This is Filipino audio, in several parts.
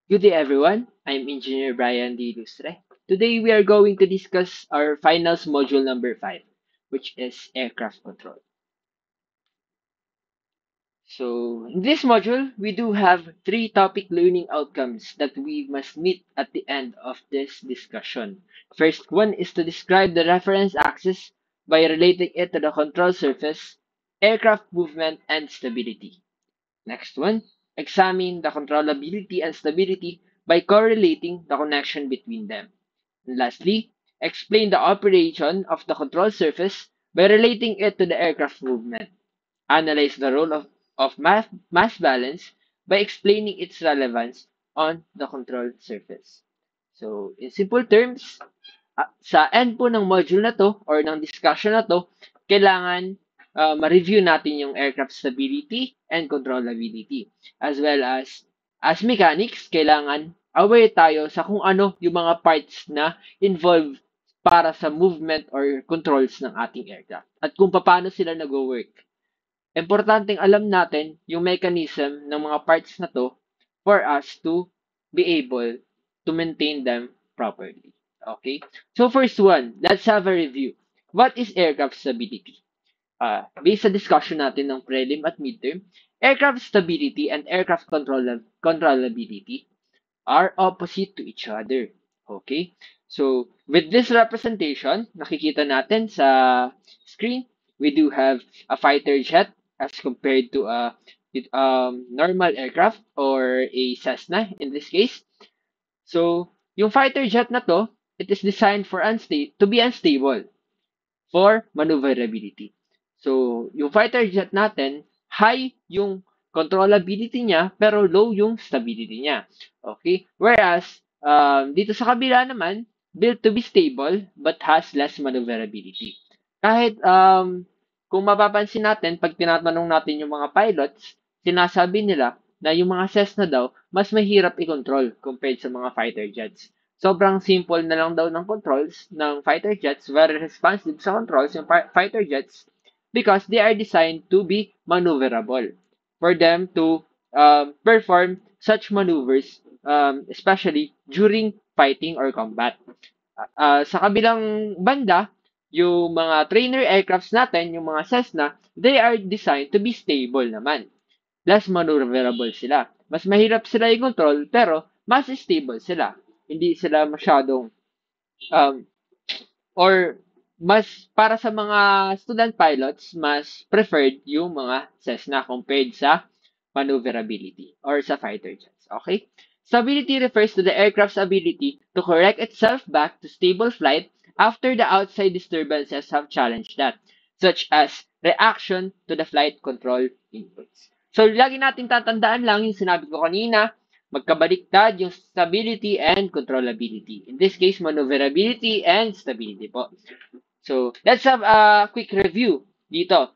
Good day, everyone. I'm Engineer Brian D. Lustre. Today, we are going to discuss our finals module number 5, which is aircraft control. So, in this module, we do have three topic learning outcomes that we must meet at the end of this discussion. First one is to describe the reference axis by relating it to the control surface, aircraft movement, and stability. Next one, examine the controllability and stability by correlating the connection between them. And lastly, explain the operation of the control surface by relating it to the aircraft movement. Analyze the role of mass balance by explaining its relevance on the control surface. So, in simple terms, sa end po ng module na to or ng discussion na to, kailangan ma-review natin yung aircraft stability and controllability. As mechanics, kailangan aware tayo sa kung ano yung mga parts na involved para sa movement or controls ng ating aircraft at kung paano sila nag-work. Importanteng alam natin yung mechanism ng mga parts na to for us to be able to maintain them properly. Okay? So first one, let's have a review. What is aircraft stability? Based sa discussion natin ng prelim at midterm, aircraft stability and aircraft controllability are opposite to each other. Okay? So, with this representation, nakikita natin sa screen, we do have a fighter jet as compared to a normal aircraft or a Cessna in this case. So, yung fighter jet na to, it is designed for to be unstable for maneuverability. So, yung fighter jet natin, high yung controllability niya, pero low yung stability niya. Okay? Whereas, dito sa kabila naman, built to be stable, but has less maneuverability. Kahit, kung mapapansin natin, pag tinatanong natin yung mga pilots, sinasabi nila na yung mga Cessna daw, mas mahirap i-control compared sa mga fighter jets. Sobrang simple na lang daw ng controls ng fighter jets, very responsive sa controls yung fighter jets because they are designed to be maneuverable for them to perform such maneuvers, especially during fighting or combat. Sa kabilang banda, yung mga trainer aircrafts natin, yung mga Cessna, they are designed to be stable naman. Less maneuverable sila. Mas mahirap sila i-control, pero mas stable sila. Hindi sila masyadong, um, or mas para sa mga student pilots, mas preferred yung mga Cessna compared sa maneuverability or sa fighter jets. Okay? Stability refers to the aircraft's ability to correct itself back to stable flight after the outside disturbances have challenged that, such as reaction to the flight control inputs. So, lagi natin tatandaan lang yung sinabi ko kanina, magkabaliktad yung stability and controllability. In this case, maneuverability and stability po. So, let's have a quick review dito.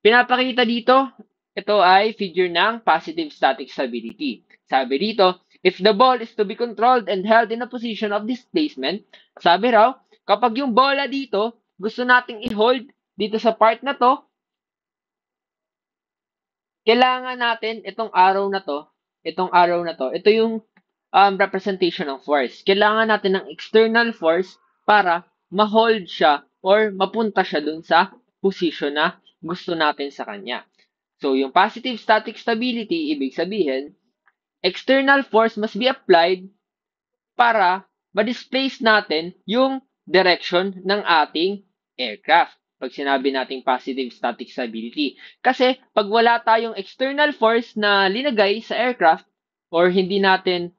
Pinapakita dito, ito ay figure ng positive static stability. Sabi dito, if the ball is to be controlled and held in a position of displacement, sabi raw, kapag yung bola dito, gusto nating i-hold dito sa part na to, kailangan natin itong arrow na to, ito yung representation ng force. Kailangan natin ng external force para ma-hold siya or mapunta siya dun sa position na gusto natin sa kanya. So, yung positive static stability, ibig sabihin, external force must be applied para ma-displace natin yung direction ng ating aircraft. Pag sinabi nating positive static stability. Kasi pag wala tayong external force na linagay sa aircraft or hindi natin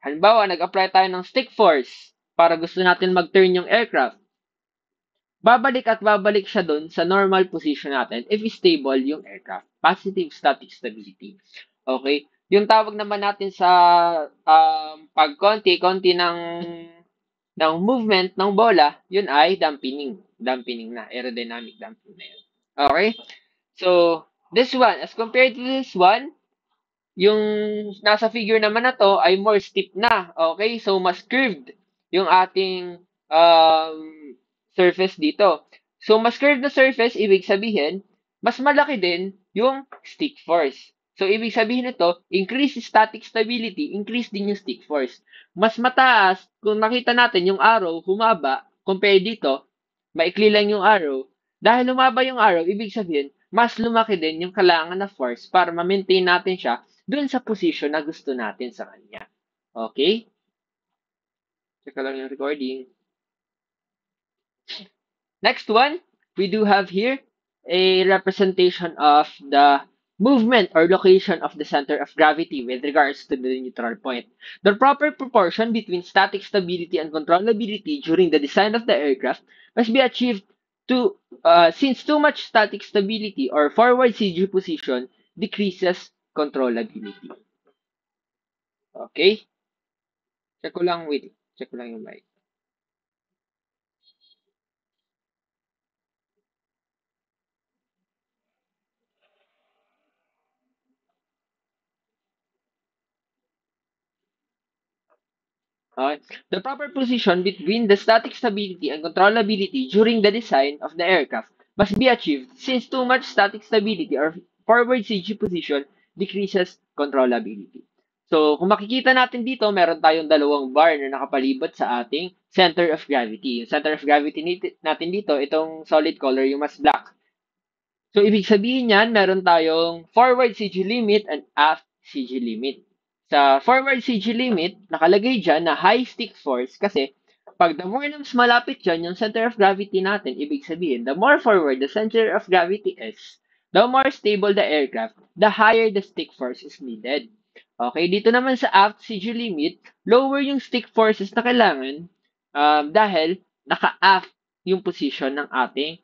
halimbawa nag-apply tayo ng stick force para gusto natin mag-turn yung aircraft, babalik at babalik siya dun sa normal position natin if stable yung aircraft. Positive static stability. Okay? Yung tawag naman natin sa pag konti-konti ng movement ng bola, yun ay dampening. Dampening na. Aerodynamic damping na yun. Okay? So, this one, as compared to this one, yung nasa figure naman na to ay more steep na. Okay? So, mas curved yung ating surface dito. So, mas curved na surface, ibig sabihin, mas malaki din yung stick force. So, ibig sabihin nito, increase static stability, increase din yung stick force. Mas mataas, kung nakita natin yung arrow, humaba, compare dito, maikli lang yung arrow. Dahil humaba yung arrow, ibig sabihin, mas lumaki din yung kailangan na force para ma-maintain natin siya dun sa position na gusto natin sa kanya. Okay? Check lang yung recording. Next one, we do have here a representation of the movement or location of the center of gravity with regards to the neutral point. The proper proportion between static stability and controllability during the design of the aircraft must be achieved to since too much static stability or forward CG position decreases controllability. Okay? Check ko lang, wait. Check ko lang yung mic. Okay. The proper position between the static stability and controllability during the design of the aircraft must be achieved since too much static stability or forward CG position decreases controllability. So, kung makikita natin dito, meron tayong dalawang bar na nakapalibot sa ating center of gravity. Yung center of gravity natin dito, itong solid color, yung mas black. So, ibig sabihin niyan, meron tayong forward CG limit and aft CG limit. Sa forward CG limit, nakalagay dyan na high stick force kasi pag the more na mas malapit dyan yung center of gravity natin, ibig sabihin, the more forward the center of gravity is, the more stable the aircraft, the higher the stick force is needed. Okay, dito naman sa aft CG limit, lower yung stick forces na kailangan dahil naka-aft yung position ng ating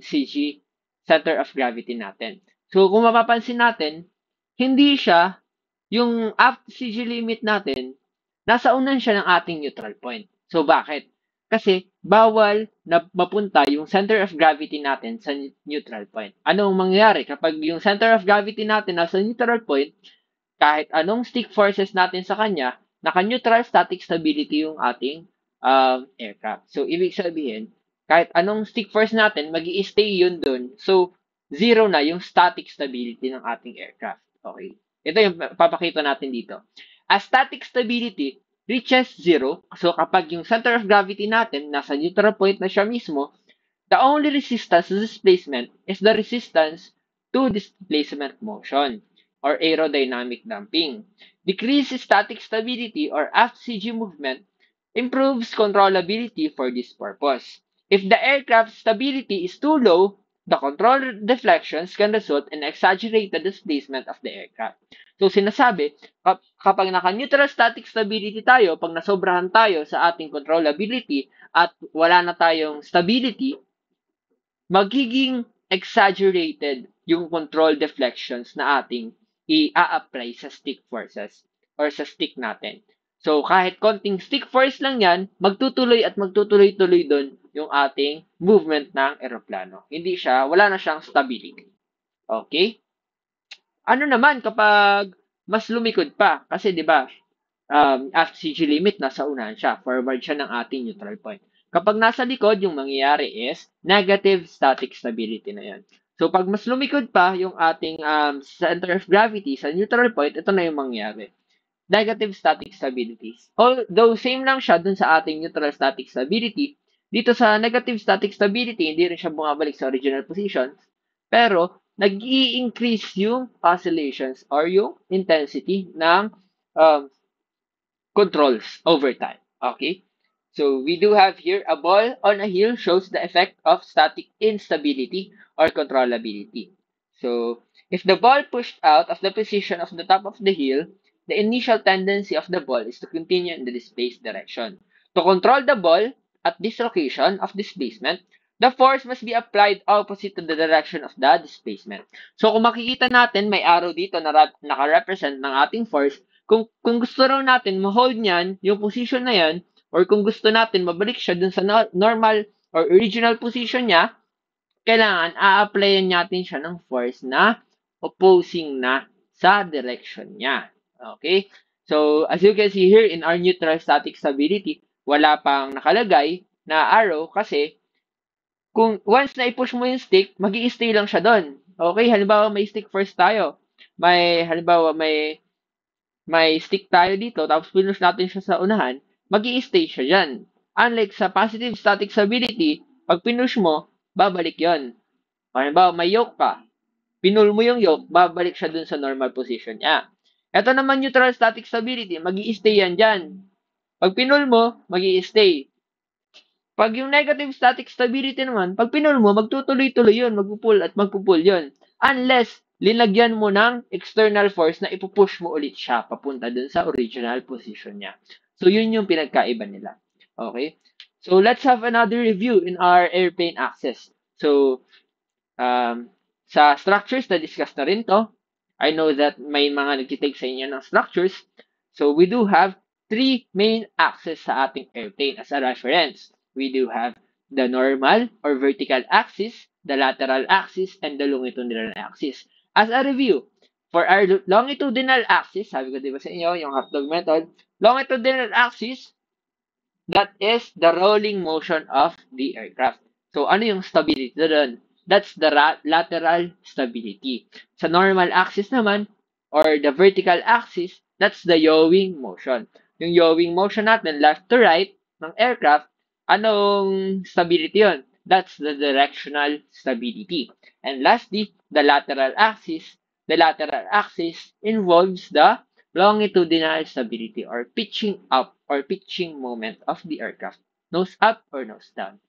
CG center of gravity natin. So, kung mapapansin natin, hindi siya, yung aft CG limit natin, nasa unan siya ng ating neutral point. So, bakit? Kasi, bawal na mapunta yung center of gravity natin sa neutral point. Anong mangyayari kapag yung center of gravity natin nasa neutral point, kahit anong stick forces natin sa kanya, naka-neutral static stability yung ating aircraft. So, ibig sabihin, kahit anong stick force natin, mag stay yun dun. So, zero na yung static stability ng ating aircraft. Okay. Ito yung papakita natin dito. As static stability reaches zero, so kapag yung center of gravity natin nasa neutral point na siya mismo, the only resistance to displacement is the resistance to displacement motion or aerodynamic damping. Decreased static stability or FCG movement improves controllability for this purpose. If the aircraft stability is too low, the control deflections can result in exaggerated displacement of the aircraft. So, sinasabi, kapag naka-neutral static stability tayo, pag nasobrahan tayo sa ating controllability at wala na tayong stability, magiging exaggerated yung control deflections na ating i-apply sa stick forces or sa stick natin. So, kahit konting stick force lang yan, magtutuloy at magtutuloy-tuloy doon yung ating movement ng eroplano. Hindi siya, wala na siyang stability. Okay? Ano naman kapag mas lumikod pa? Kasi 'di ba, FCG limit nasa unahan siya, forward siya ng ating neutral point. Kapag nasa likod, yung mangyayari is negative static stability na yan. So, pag mas lumikod pa yung ating center of gravity sa neutral point, ito na yung mangyayari. Negative static stability. Although same lang siya dun sa ating neutral static stability, dito sa negative static stability, hindi rin siya bumabalik sa original position, pero nag-i-increase yung oscillations or yung intensity ng um, controls over time. Okay? So we do have here a ball on a hill shows the effect of static instability or controllability. So if the ball pushed out of the position of the top of the hill, the initial tendency of the ball is to continue in the displaced direction. To control the ball at this location of displacement, the force must be applied opposite to the direction of the displacement. So kung makikita natin, may arrow dito na naka-represent ng ating force. Kung gusto raw natin ma-hold niyan, yung position na yan, or kung gusto natin mabalik siya dun sa normal or original position niya, kailangan a-applyan natin siya ng force na opposing na sa direction niya. Okay? So, as you can see here in our neutral static stability, wala pang nakalagay na arrow kasi kung once na i-push mo yung stick, mag stay lang siya doon. Okay? Halimbawa, may stick force tayo. halimbawa, may stick tayo dito, tapos pinush natin siya sa unahan, mag-i-stay siya dyan. Unlike sa positive static stability, pag pinush mo, babalik yon. Halimbawa, may yoke pa. Pinul mo yung yoke, babalik siya dun sa normal position niya. Ito naman neutral static stability, mag-i-stay yan dyan. Pag pinul mo, mag-i-stay. Pag yung negative static stability naman, pag pinul mo, magtutuloy-tuloy yun, magpupul at magpupul yun. Unless, linagyan mo ng external force na ipupush mo ulit siya papunta dun sa original position niya. So, yun yung pinagkaiba nila. Okay? So, let's have another review in our airplane axis. So, sa structures, na-discuss na rin to. I know that may mga nagtitake sa inyo ng structures. So, we do have three main axes sa ating airplane as a reference. We do have the normal or vertical axis, the lateral axis, and the longitudinal axis. As a review, for our longitudinal axis, sabi ko diba sa inyo, yung hot dog method, longitudinal axis, that is the rolling motion of the aircraft. So, ano yung stability doon? That's the lateral stability. Sa normal axis naman, or the vertical axis, that's the yawing motion. Yung yawing motion natin, left to right, ng aircraft, anong stability yon? That's the directional stability. And lastly, the lateral axis. The lateral axis involves the longitudinal stability or pitching up or pitching moment of the aircraft, nose up or nose down.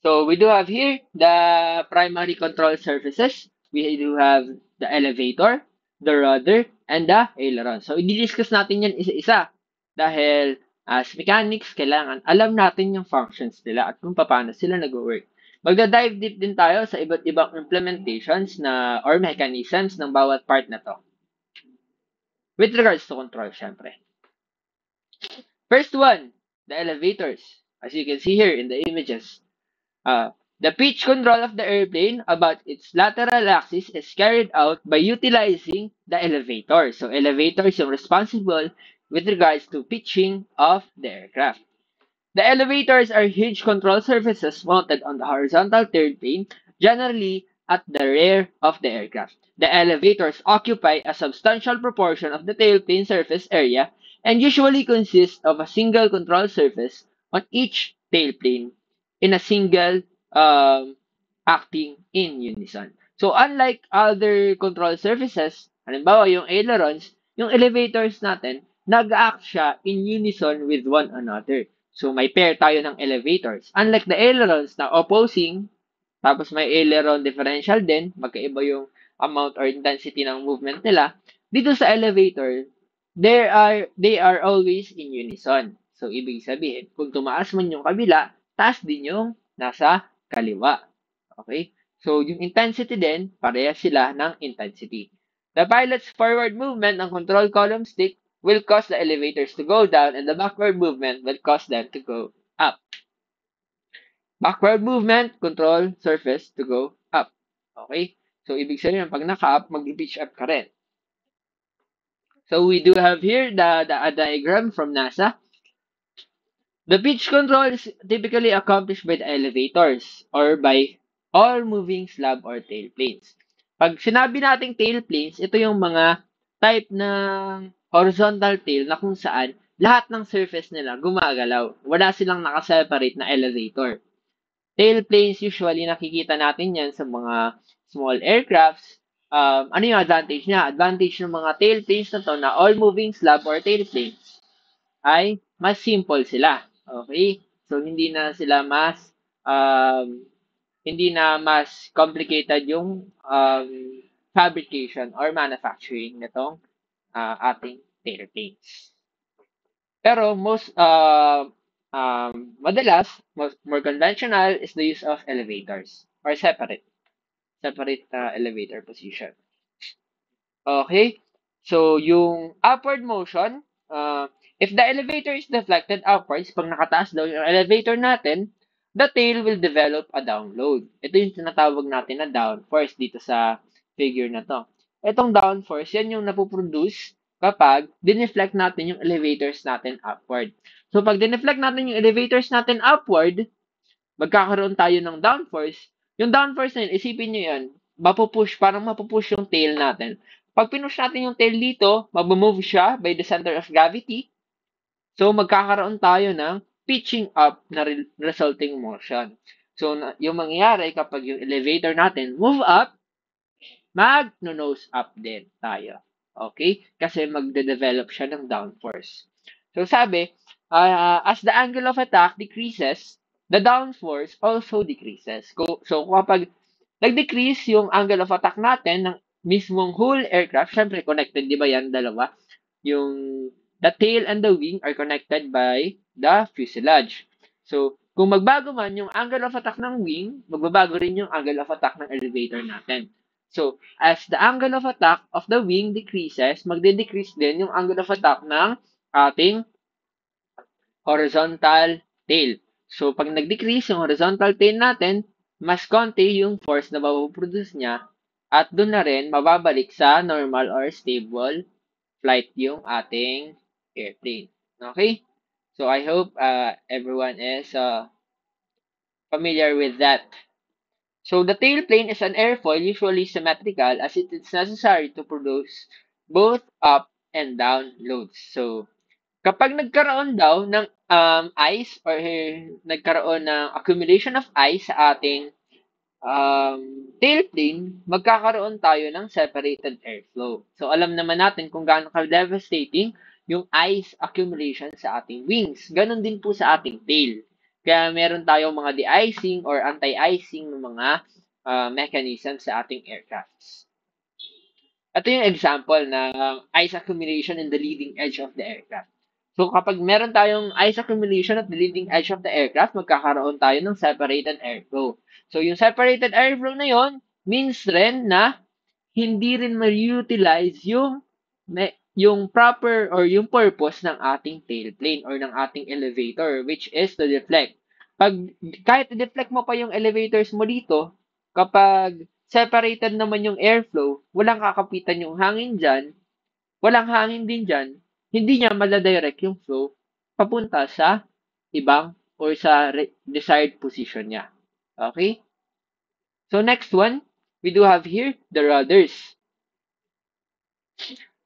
So we do have here the primary control surfaces. We do have the elevator, the rudder, and the aileron. So i-discuss natin yan isa-isa dahil as mechanics, kailangan alam natin yung functions nila at kung paano sila nag-work. Magda-dive deep din tayo sa iba't ibang implementations na or mechanisms ng bawat part na to. With regards to control, syempre. First one, the elevators. As you can see here in the images. The pitch control of the airplane about its lateral axis is carried out by utilizing the elevator. So, elevators are responsible with regards to pitching of the aircraft. The elevators are huge control surfaces mounted on the horizontal tailplane, generally at the rear of the aircraft. The elevators occupy a substantial proportion of the tailplane surface area and usually consist of a single control surface on each tailplane in a single acting in unison. So, unlike other control surfaces, halimbawa yung ailerons, yung elevators natin, nag-act siya in unison with one another. So, may pair tayo ng elevators. Unlike the ailerons na opposing, tapos may aileron differential din, magkaiba yung amount or intensity ng movement nila. Dito sa elevator, they are always in unison. So, ibig sabihin, kung tumaas man yung kabila, taas din yung nasa kaliwa. Okay? So, yung intensity din, parehas sila ng intensity. The pilot's forward movement ng control column stick will cause the elevators to go down and the backward movement will cause them to go up. Backward movement, control surface to go up. Okay? So, ibig sabihin, pag naka-up, mag-pitch up ka rin. So, we do have here a diagram from NASA. The pitch control is typically accomplished by the elevators or by all moving slab or tailplanes. Pag sinabi nating tailplanes, ito yung mga type ng horizontal tail na kung saan lahat ng surface nila gumagalaw. Wala silang nakaseparate na elevator. Tailplanes, usually nakikita natin yan sa mga small aircrafts. Ano yung advantage niya? Advantage ng mga tailplanes na to na all moving slab or tailplanes ay mas simple sila. Okay? So, hindi na mas complicated yung fabrication or manufacturing nitong ating tailplanes. Pero madalas, more conventional is the use of elevators or separate elevator position. Okay? So, yung upward motion, if the elevator is deflected upwards, pag nakataas daw yung elevator natin, the tail will develop a download. Ito yung tinatawag natin na downforce dito sa figure na to. Itong downforce, yan yung napoproduce kapag dineflect natin yung elevators natin upward. So, pag dineflect natin yung elevators natin upward, magkakaroon tayo ng downforce. Yung downforce na yun, isipin nyo yan, parang mapupush yung tail natin. Pag pinush natin yung tail dito, mag-move siya by the center of gravity. So, magkakaroon tayo ng pitching up na resulting motion. So, yung mangyayari kapag yung elevator natin move up, mag-nose up din tayo. Okay? Kasi magde-develop siya ng downforce. So, sabi, as the angle of attack decreases, the downforce also decreases. So, kapag nag-decrease yung angle of attack natin ng mismong whole aircraft, syempre connected, di ba yan dalawa? Yung the tail and the wing are connected by the fuselage. So, kung magbago man yung angle of attack ng wing, magbabago rin yung angle of attack ng elevator natin. So, as the angle of attack of the wing decreases, magde-decrease din yung angle of attack ng ating horizontal tail. So, pag nag-decrease yung horizontal tail natin, mas konti yung force na mapuproduce niya at doon na rin mababalik sa normal or stable flight yung ating airplane. Okay? So, I hope everyone is familiar with that. So, the tailplane is an airfoil usually symmetrical as it is necessary to produce both up and down loads. So, kapag nagkaroon daw ng ice or nagkaroon ng accumulation of ice sa ating tailplane, magkakaroon tayo ng separated airflow. So, alam naman natin kung gaano ka-devastating yung ice accumulation sa ating wings. Ganon din po sa ating tail. Kaya meron tayong mga de-icing or anti-icing ng mga mechanism sa ating aircrafts. Ito yung example ng ice accumulation in the leading edge of the aircraft. So, kapag meron tayong ice accumulation at the leading edge of the aircraft, magkakaroon tayo ng separated airflow. So, yung separated airflow na yon means rin na hindi rin ma-utilize yung proper or yung purpose ng ating tailplane or ng ating elevator, which is to deflect. Kahit i-deflect mo pa yung elevators mo dito, kapag separated naman yung airflow, walang kakapitan yung hangin dyan, walang hangin din dyan, hindi niya maladirect yung flow papunta sa ibang or sa desired position niya. Okay? So, next one, we do have here the rudders.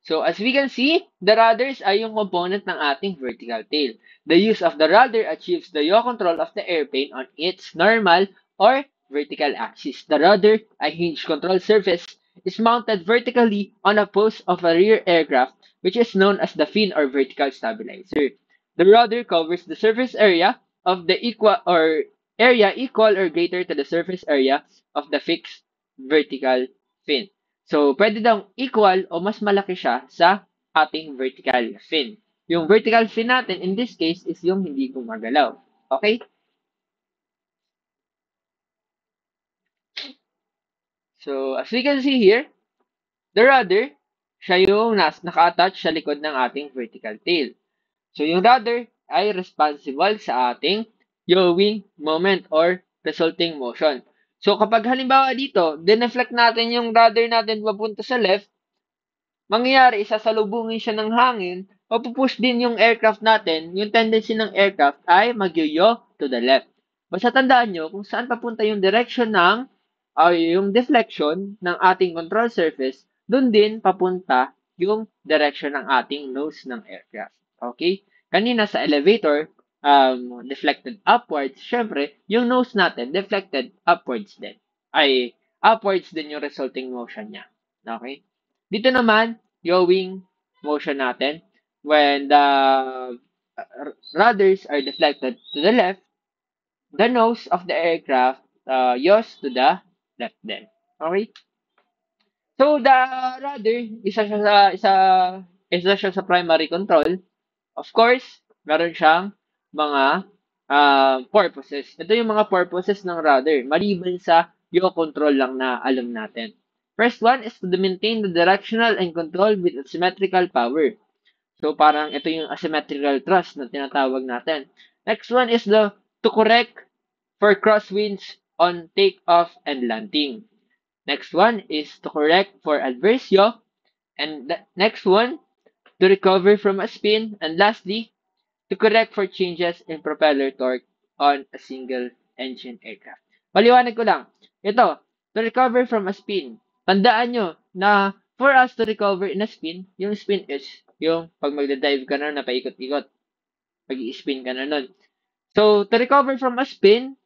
So, as we can see, the rudders ay yung component ng ating vertical tail. The use of the rudder achieves the yaw control of the airplane on its normal or vertical axis. The rudder, a hinge control surface, is mounted vertically on a post of a rear aircraft, which is known as the fin or vertical stabilizer. The rudder covers the surface area of the equal or greater to the surface area of the fixed vertical fin. So, pwede daw equal o mas malaki siya sa ating vertical fin. Yung vertical fin natin, in this case, is yung hindi gumagalaw. Okay? So, as we can see here, the rudder, siya yung naka-attach sa likod ng ating vertical tail. So, yung rudder ay responsible sa ating yawing moment or resulting motion. So, kapag halimbawa dito, dineflect natin yung rudder natin papunta sa left, mangyayari, sasalubungin siya ng hangin, mapupush din yung aircraft natin, yung tendency ng aircraft ay magyoyo to the left. Basta tandaan nyo kung saan papunta yung direction ng, yung deflection ng ating control surface, dun din papunta yung direction ng ating nose ng aircraft. Okay? Kanina sa elevator, deflected upwards, syempre, yung nose natin, deflected upwards din. Ay, upwards din yung resulting motion niya. Okay? Dito naman, yawing motion natin, when the rudders are deflected to the left, the nose of the aircraft yaws to the left then. Okay? So, the rudder, isa siya sa primary control. Of course, meron siyang mga purposes. Ito yung mga purposes ng rudder, maliban sa yaw control lang na alam natin. First one is to maintain the directional and control with symmetrical power. So, parang ito yung asymmetrical thrust na tinatawag natin. Next one is to correct for crosswinds on takeoff and landing. Next one is to correct for adverse yaw. And the next one, to recover from a spin. And lastly, to correct for changes in propeller torque on a single engine aircraft. Paliwanag ko lang. Ito, to recover from a spin. Tandaan nyo na for us to recover in a spin, yung spin is yung pag magda-dive ka na paikot-ikot, pag-i-spin ka na nun. So, to recover from a spin,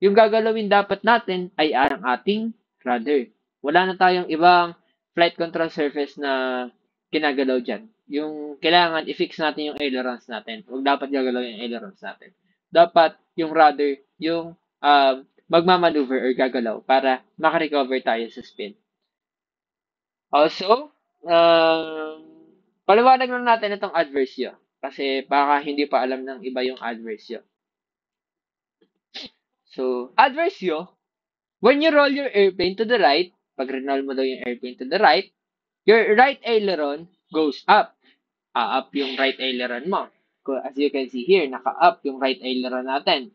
yung gagalawin dapat natin ay ang ating rudder. Wala na tayong ibang flight control surface na kinagalaw dyan. Yung kailangan i-fix natin yung ailerons natin. Huwag dapat gagalaw yung ailerons natin. Dapat yung rudder, yung magmamaneuver or gagalaw para makarecover tayo sa spin. Also, paliwanag lang natin itong adversio. Kasi baka hindi pa alam ng iba yung adversio. So, adversio, when you roll your airplane to the right, pag roll mo daw yung airplane to the right, your right aileron goes up. Up yung right aileron mo. As you can see here, naka-up yung right aileron natin.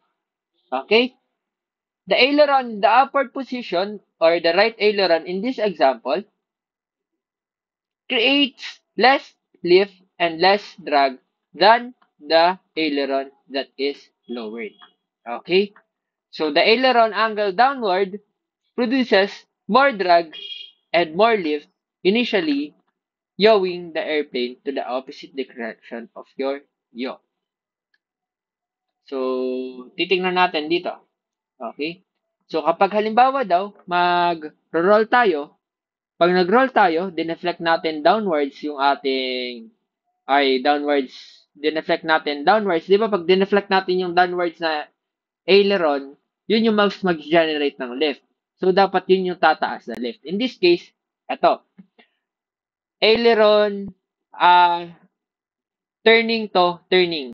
Okay? The aileron, the upward position, or the right aileron in this example, creates less lift and less drag than the aileron that is lowered. Okay? So the aileron angle downward produces more drag and more lift, initially yawing the airplane to the opposite direction of your yaw. So, titingnan natin dito. Okay? So, kapag halimbawa daw, mag-roll tayo, pag nag-roll tayo, dineflect natin downwards yung ating, dineflect natin downwards. Di ba pag dineflect natin yung downwards na aileron, yun yung mag-generate ng lift. So, dapat yun yung tataas na lift. In this case, ito, aileron, turning to turning.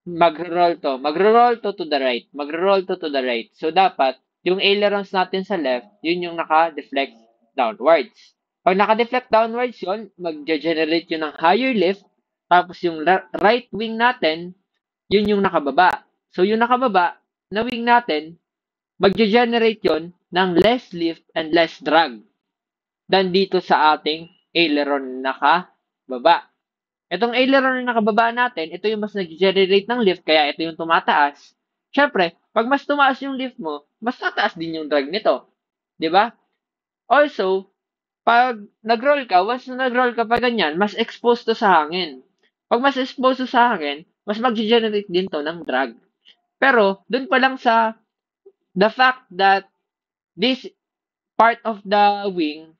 Magro-roll to the right. Magro-roll to the right. So, dapat, yung ailerons natin sa left, yun yung naka-deflect downwards. Pag naka-deflect downwards yun, mag-generate yun ng higher lift, tapos yung right wing natin, yun yung nakababa. So, yung nakababa, na wing natin, mag-generate yun ng less lift and less drag than dito sa ating aileron nakababa. Itong aileron na nakababa natin, ito yung mas nag-generate ng lift, kaya ito yung tumataas. Siyempre, pag mas tumaas yung lift mo, mas tataas din yung drag nito. 'Di ba? Also, pag nag-roll ka, once na nag-roll ka pa ganyan, mas exposed to sa hangin. Pag mas exposed to sa hangin, mas mag-generate din to ng drag. Pero, dun pa lang sa the fact that this part of the wing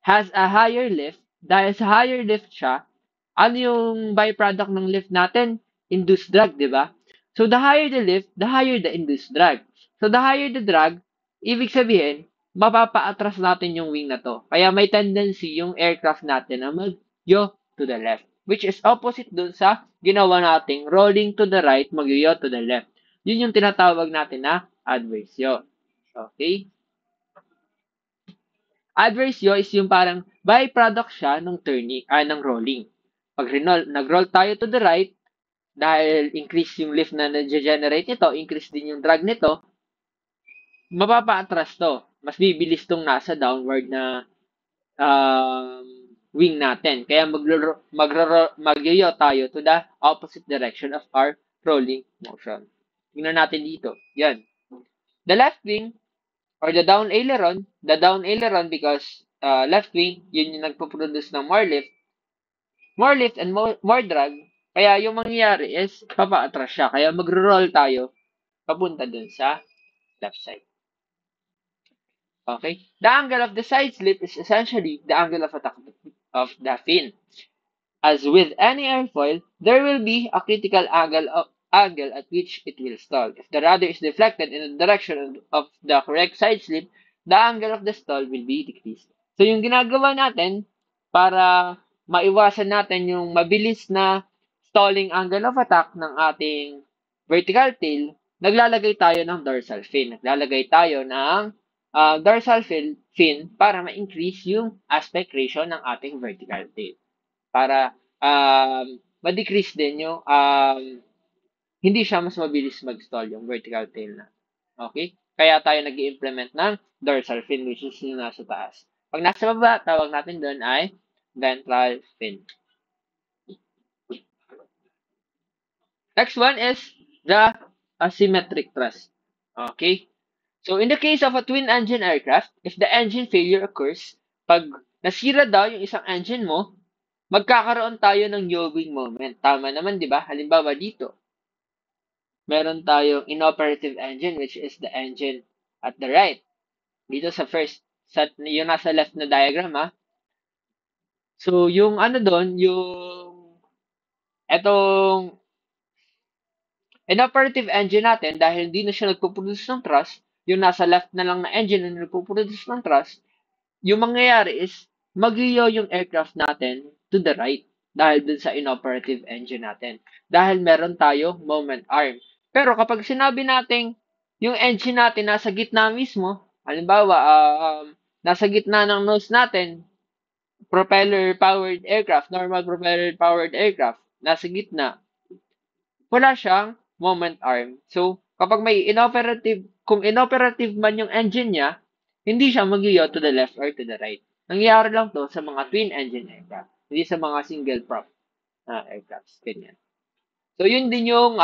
has a higher lift, dahil sa higher lift siya, ano yung byproduct ng lift natin? Induced drag, di ba? So, the higher the lift, the higher the induced drag. So, the higher the drag, ibig sabihin, mapapa-atras natin yung wing na to. Kaya may tendency yung aircraft natin na mag-yaw to the left, which is opposite dun sa ginawa nating rolling to the right, mag-yaw to the left. Yun yung tinatawag natin na adverse yaw. Okay? Adverse yaw is yung parang byproduct siya ng turning, ng rolling. Pag nag-roll tayo to the right, dahil increase yung lift na nag-generate nito, increase din yung drag nito, mapapa-atras to. Mas bibilis tong nasa downward na um, wing natin. Kaya magyo tayo to the opposite direction of our rolling motion. Tingnan natin dito. Yan. The left wing or the down aileron because left wing, yun yung nagpo-produce ng more lift and more drag. Kaya yung mangyayari is, papa-atras siya. Kaya magro-roll tayo papunta dun sa left side. Okay? The angle of the side slip is essentially the angle of attack of the fin. As with any airfoil, there will be a critical angle at which it will stall. If the rudder is deflected in the direction of the correct side slip, the angle of the stall will be decreased. So, yung ginagawa natin para maiwasan natin yung mabilis na stalling angle of attack ng ating vertical tail, naglalagay tayo ng dorsal fin. Naglalagay tayo ng dorsal fin para ma-increase yung aspect ratio ng ating vertical tail. Para ma-decrease din yung hindi siya mas mabilis mag-stall yung vertical tail na. Okay? Kaya tayo nag-implement ng dorsal fin which is yung nasa taas. Pag nasa baba, tawag natin doon ay ventral fin. Next one is the asymmetric thrust. Okay? So, in the case of a twin-engine aircraft, if the engine failure occurs, pag nasira daw yung isang engine mo, magkakaroon tayo ng yawing moment. Tama naman, di ba? Halimbawa dito, meron tayong inoperative engine, which is the engine at the right. Dito sa first, yung nasa left na diagram, ha? So, yung ano doon, yung etong inoperative engine natin, dahil hindi na siya nagpo-produce ng thrust, yung nasa left na lang na engine na nagpo-produce ng thrust, yung mangyayari is, mag-yaw yung aircraft natin to the right dahil dun sa inoperative engine natin. Dahil meron tayo moment arm. Pero kapag sinabi nating yung engine natin nasa gitna mismo, halimbawa, nasa gitna ng nose natin, propeller-powered aircraft, normal propeller-powered aircraft, nasa gitna, wala siyang moment arm. So, kapag may inoperative, kung inoperative man yung engine niya, hindi siya mag to the left or to the right. Nangyayari lang to sa mga twin engine aircraft, hindi sa mga single prop na aircrafts. Ganyan. So, yun din yung,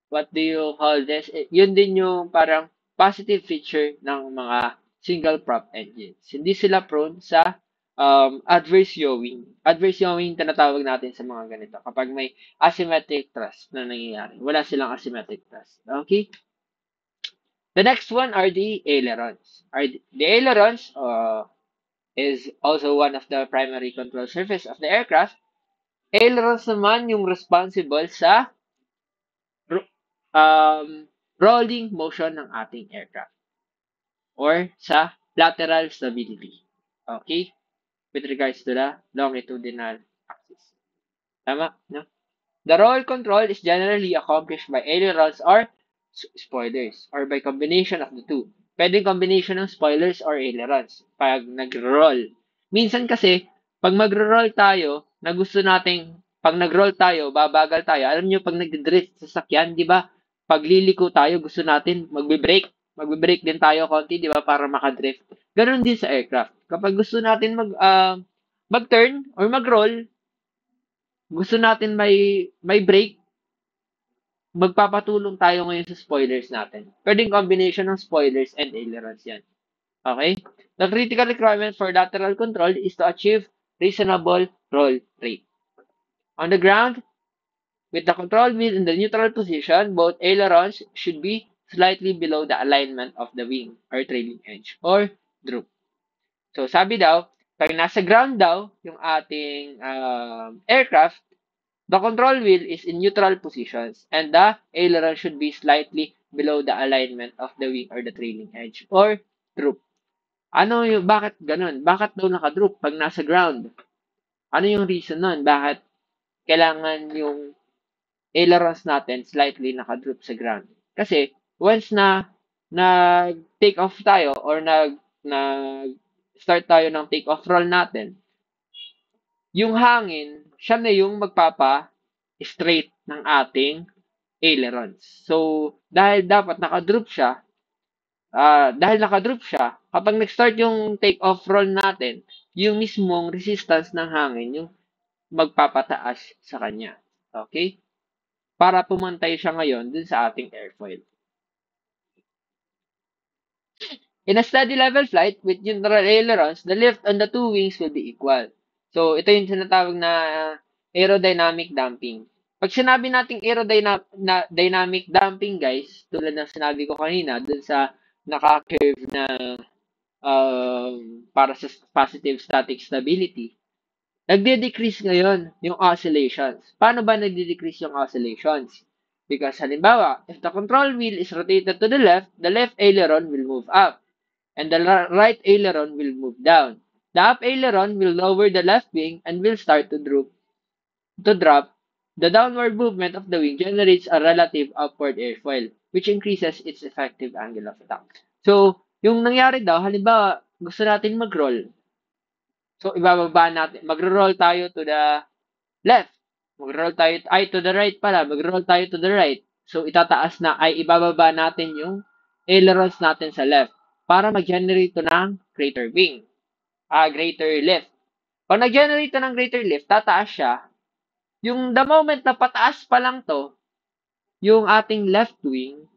what do you call this? Yun din yung parang positive feature ng mga single prop engines. Hindi sila prone sa adverse yawing. Adverse yawing tinatawag natin sa mga ganito kapag may asymmetric thrust na nangyayari. Wala silang asymmetric thrust. Okay? The next one are the ailerons. The ailerons is also one of the primary control surface of the aircraft. Ailerons naman yung responsible sa um, rolling motion ng ating aircraft or sa lateral stability. Okay? With regards to the longitudinal axis. Tama? No? The roll control is generally accomplished by ailerons or spoilers or by combination of the two. Pwedeng combination ng spoilers or ailerons pag nag-roll. Minsan kasi, pag mag-roll tayo, na gusto nating, pag nag-roll tayo, babagal tayo. Alam nyo, pag nag-drift sa sakyan, di ba? Pag liliko tayo, gusto natin magbe-brake. Magbe-brake din tayo konti, di ba? Para makadrift. Ganon din sa aircraft. Kapag gusto natin mag-turn or mag-roll, gusto natin may brake, magpapatulong tayo ngayon sa spoilers natin. Pwedeng combination ng spoilers and ailerons yan. Okay? The critical requirement for lateral control is to achieve reasonable roll rate. On the ground, with the control wheel in the neutral position, both ailerons should be slightly below the alignment of the wing or trailing edge or droop. So, sabi daw, pag nasa ground daw yung ating aircraft, the control wheel is in neutral positions and the aileron should be slightly below the alignment of the wing or the trailing edge or droop. Ano yung, bakit ganun? Bakit daw nakadroop pag nasa ground? Ano yung reason nun? Bakit kailangan yung ailerons natin slightly nakadroop sa ground? Kasi, once na nag-take off tayo or nag-start tayo ng take off roll natin, yung hangin, siya na yung magpapa-straight ng ating ailerons. So, dahil dapat nakadrop siya, kapag nag-start yung take-off roll natin, yung mismong resistance ng hangin, yung magpapataas sa kanya. Okay? Para pumantay siya ngayon dun sa ating airfoil. In a steady level flight with neutral ailerons, the lift on the two wings will be equal. So, ito yung sinatawag na aerodynamic damping. Pag sinabi nating aerodynamic damping, guys, tulad ng sinabi ko kanina, dun sa naka-curve na para sa positive static stability, nagde-decrease ngayon yung oscillations. Paano ba nagde-decrease yung oscillations? Because halimbawa, if the control wheel is rotated to the left aileron will move up and the right aileron will move down. The up aileron will lower the left wing and will start to drop. The downward movement of the wing generates a relative upward airfoil, which increases its effective angle of attack. So, yung nangyari daw, halimbawa, gusto natin mag-roll. So, ibababa natin. Magro-roll tayo to the left. Mag-roll tayo, to the right pala. Mag-roll tayo to the right. So, itataas na, ibababa natin yung ailerons natin sa left para mag-generate to ng greater wing. Greater lift. Pag nag-generate to ng greater lift, tataas siya. Yung the moment na pataas pa lang to, yung ating left wing,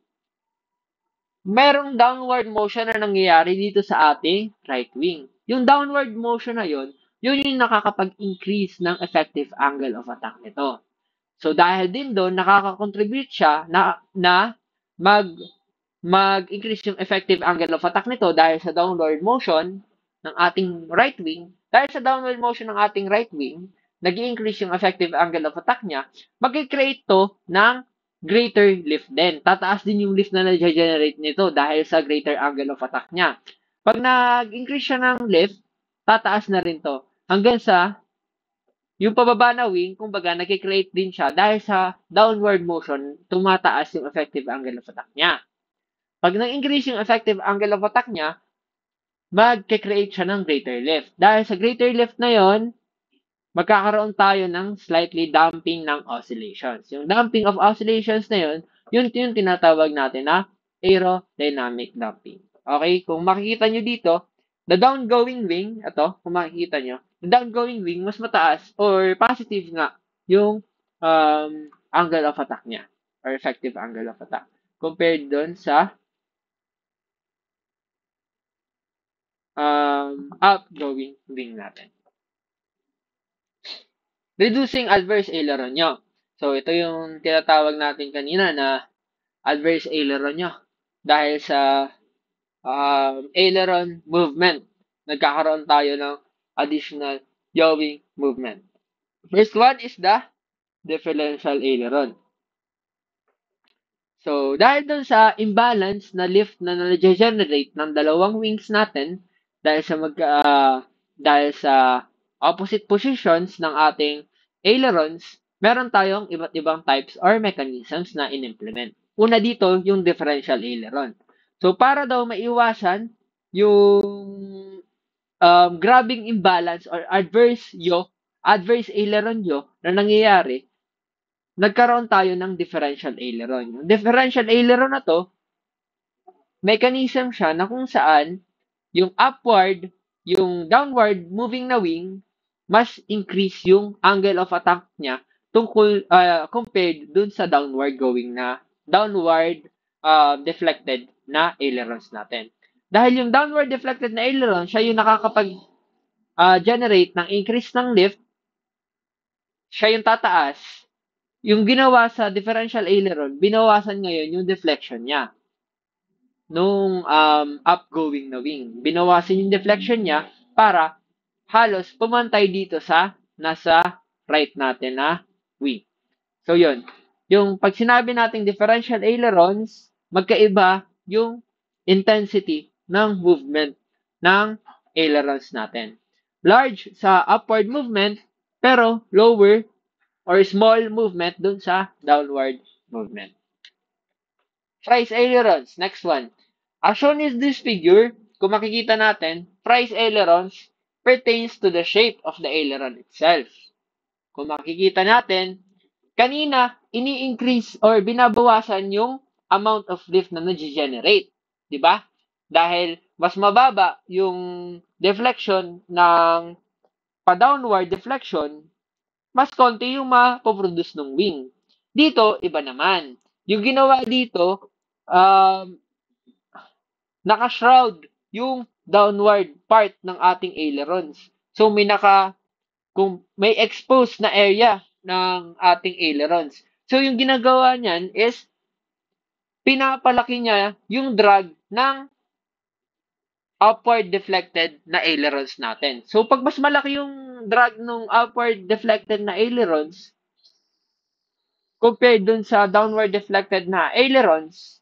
merong downward motion na nangyayari dito sa ating right wing. Yung downward motion na yun yung nakakapag-increase ng effective angle of attack nito. So dahil din doon, nakaka-contribute siya na mag mag-increase yung effective angle of attack nito dahil sa downward motion ng ating right wing. Dahil sa downward motion ng ating right wing, nag-increase yung effective angle of attack niya, mag-create to ng greater lift din. Tataas din yung lift na na-generate nito dahil sa greater angle of attack niya. Pag nag-increase siya ng lift, tataas na rin to. Hanggang sa yung pababa na wing, kumbaga, nag-create din siya dahil sa downward motion, tumataas yung effective angle of attack niya. Pag nag-increase yung effective angle of attack niya, mag-create siya ng greater lift. Dahil sa greater lift na yon, magkakaroon tayo ng slightly damping ng oscillations. Yung damping of oscillations na yun yung tinatawag natin na aerodynamic damping. Okay? Kung makikita nyo dito, the downgoing wing, ito, kung makikita nyo, the downgoing wing, mas mataas or positive nga yung angle of attack niya or effective angle of attack compared doon sa outgoing wing natin. Reducing adverse aileron nyo. So, ito yung tinatawag natin kanina na adverse aileron nyo. Dahil sa aileron movement, nagkakaroon tayo ng additional yawing movement. First one is the differential aileron. So, dahil dun sa imbalance na lift na na-generate ng dalawang wings natin, dahil sa opposite positions ng ating ailerons, meron tayong iba't ibang types or mechanisms na in-implement. Una dito, yung differential aileron. So, para daw maiwasan yung grabbing imbalance or adverse aileron na nangyayari, nagkaroon tayo ng differential aileron. Yung differential aileron na to, mechanism siya na kung saan yung downward moving na wing, mas increase yung angle of attack niya compared dun sa downward deflected na ailerons natin. Dahil yung downward deflected na aileron, siya yung nakakapag-generate ng increase ng lift, siya yung tataas. Yung ginawa sa differential aileron, binawasan ngayon yung deflection niya nung upgoing na wing. Binawasan yung deflection niya para halos pumantay dito sa nasa right natin na wing. So, yun. Yung pag sinabi nating differential ailerons, magkaiba yung intensity ng movement ng ailerons natin. Large sa upward movement, pero lower or small movement dun sa downward movement. Fries ailerons. Next one. As shown in this figure, kung makikita natin, fries ailerons pertains to the shape of the aileron itself. Kung makikita natin, kanina, ini-increase or binabawasan yung amount of lift na nag-generate. Diba? Dahil mas mababa yung deflection ng pa-downward deflection, mas konti yung mapoproduce ng wing. Dito, iba naman. Yung ginawa dito, naka-shroud yung downward part ng ating ailerons. So, kung may exposed na area ng ating ailerons. So, yung ginagawa niyan is, pinapalaki niya yung drag ng upward deflected na ailerons natin. So, pag mas malaki yung drag ng upward deflected na ailerons, compared dun sa downward deflected na ailerons,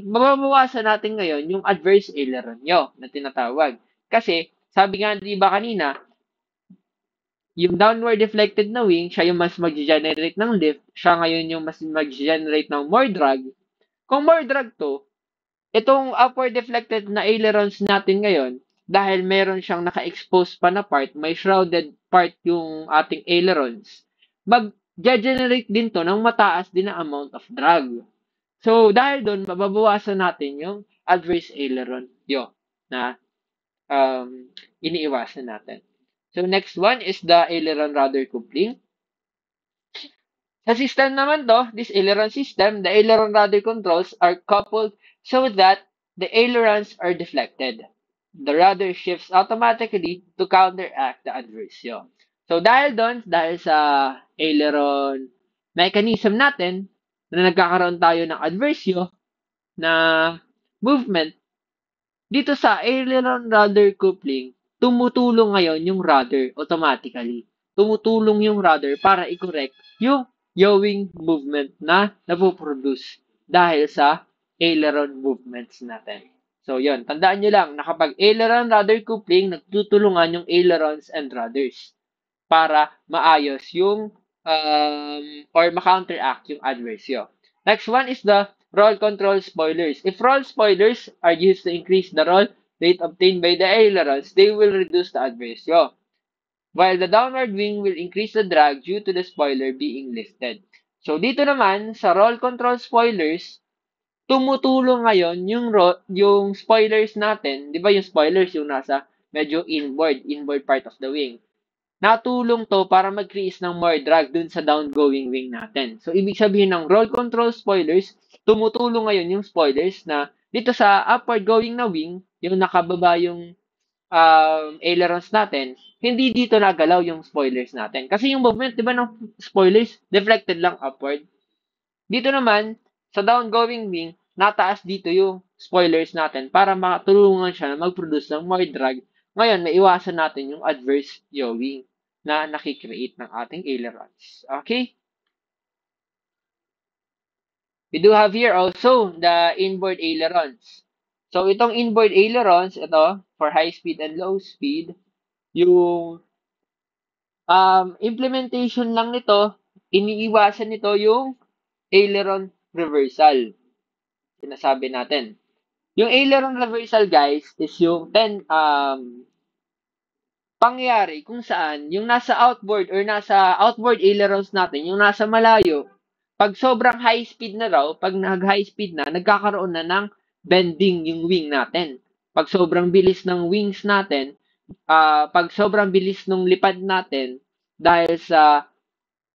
mababawasan natin ngayon yung adverse aileron nyo na tinatawag. Kasi, sabi nga, di ba kanina, yung downward deflected na wing, siya yung mas mag-generate ng lift, siya ngayon yung mas mag-generate ng more drag. Kung more drag to, itong upward deflected na ailerons natin ngayon, dahil meron siyang naka-expose pa na part, may shrouded part yung ating ailerons, mag-generate din to ng mataas din na amount of drag. So, dahil doon, mababawasan natin yung adverse aileron na iniiwasan natin. So, next one is the aileron rudder coupling. Sa system naman to, this aileron system, the aileron rudder controls are coupled so that the ailerons are deflected. The rudder shifts automatically to counteract the adverse yaw. So dahil sa aileron mechanism natin, na nagkakaroon tayo ng adverse yaw na movement, dito sa aileron rudder coupling, tumutulong ngayon yung rudder automatically. Tumutulong yung rudder para i-correct yung yawing movement na napoproduce dahil sa aileron movements natin. So, yon, tandaan nyo lang na kapag aileron rudder coupling, nagtutulungan yung ailerons and rudders para maayos yung or ma-counteract yung adverse yaw. Next one is the roll control spoilers. If roll spoilers are used to increase the roll rate obtained by the ailerons, they will reduce the adverse yaw, while the downward wing will increase the drag due to the spoiler being lifted. So dito naman sa roll control spoilers, tumutulong ngayon yung spoilers natin, 'di ba yung spoilers yung nasa medyo inboard part of the wing. Natulong to para mag-create ng more drag dun sa downgoing wing natin. So, ibig sabihin ng roll control spoilers, tumutulong ngayon yung spoilers na dito sa upward going na wing, yung nakababa yung ailerons natin, hindi dito nagalaw yung spoilers natin. Kasi yung movement, di ba, ng spoilers, deflected lang upward. Dito naman, sa downgoing wing, nataas dito yung spoilers natin para matulungan siya na mag-produce ng more drag. Ngayon, maiwasan natin yung adverse yawing na nakikreate ng ating ailerons. Okay? We do have here also the inboard ailerons. So, itong inboard ailerons, ito, for high speed and low speed, yung implementation lang nito, iniiwasan nito yung aileron reversal. Sinasabi natin. Yung aileron reversal, guys, is yung pangyayari kung saan yung nasa outboard ailerons natin, yung nasa malayo, pag sobrang high speed na raw, pag nag-high speed na, nagkakaroon na ng bending yung wing natin. Pag sobrang bilis ng wings natin, pag sobrang bilis ng lipad natin, dahil sa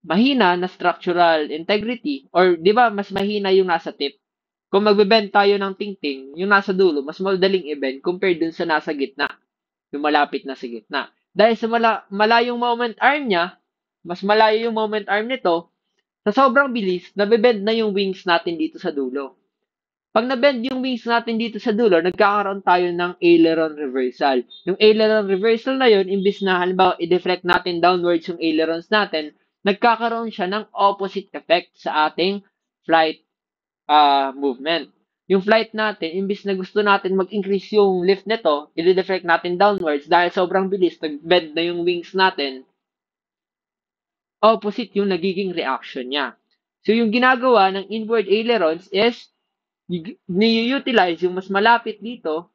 mahina na structural integrity, or di ba mas mahina yung nasa tip, kung magbe-bend tayo ng tingting, yung nasa dulo, mas madaling i-bend compared dun sa nasa gitna, yung malapit na sa gitna. Dahil sa malayong moment arm niya, mas malayo yung moment arm nito, sa sobrang bilis, nabe-bend na yung wings natin dito sa dulo. Pag na-bend yung wings natin dito sa dulo, nagkakaroon tayo ng aileron reversal. Yung aileron reversal na yun, imbis na halimbawa i-deflect natin downwards yung ailerons natin, nagkakaroon siya ng opposite effect sa ating flight movement. Yung flight natin, imbis na gusto natin mag-increase yung lift nito, i-deflect natin downwards dahil sobrang bilis, nag-bend na yung wings natin, opposite yung nagiging reaction niya. So, yung ginagawa ng inward ailerons is ni-utilize yung mas malapit dito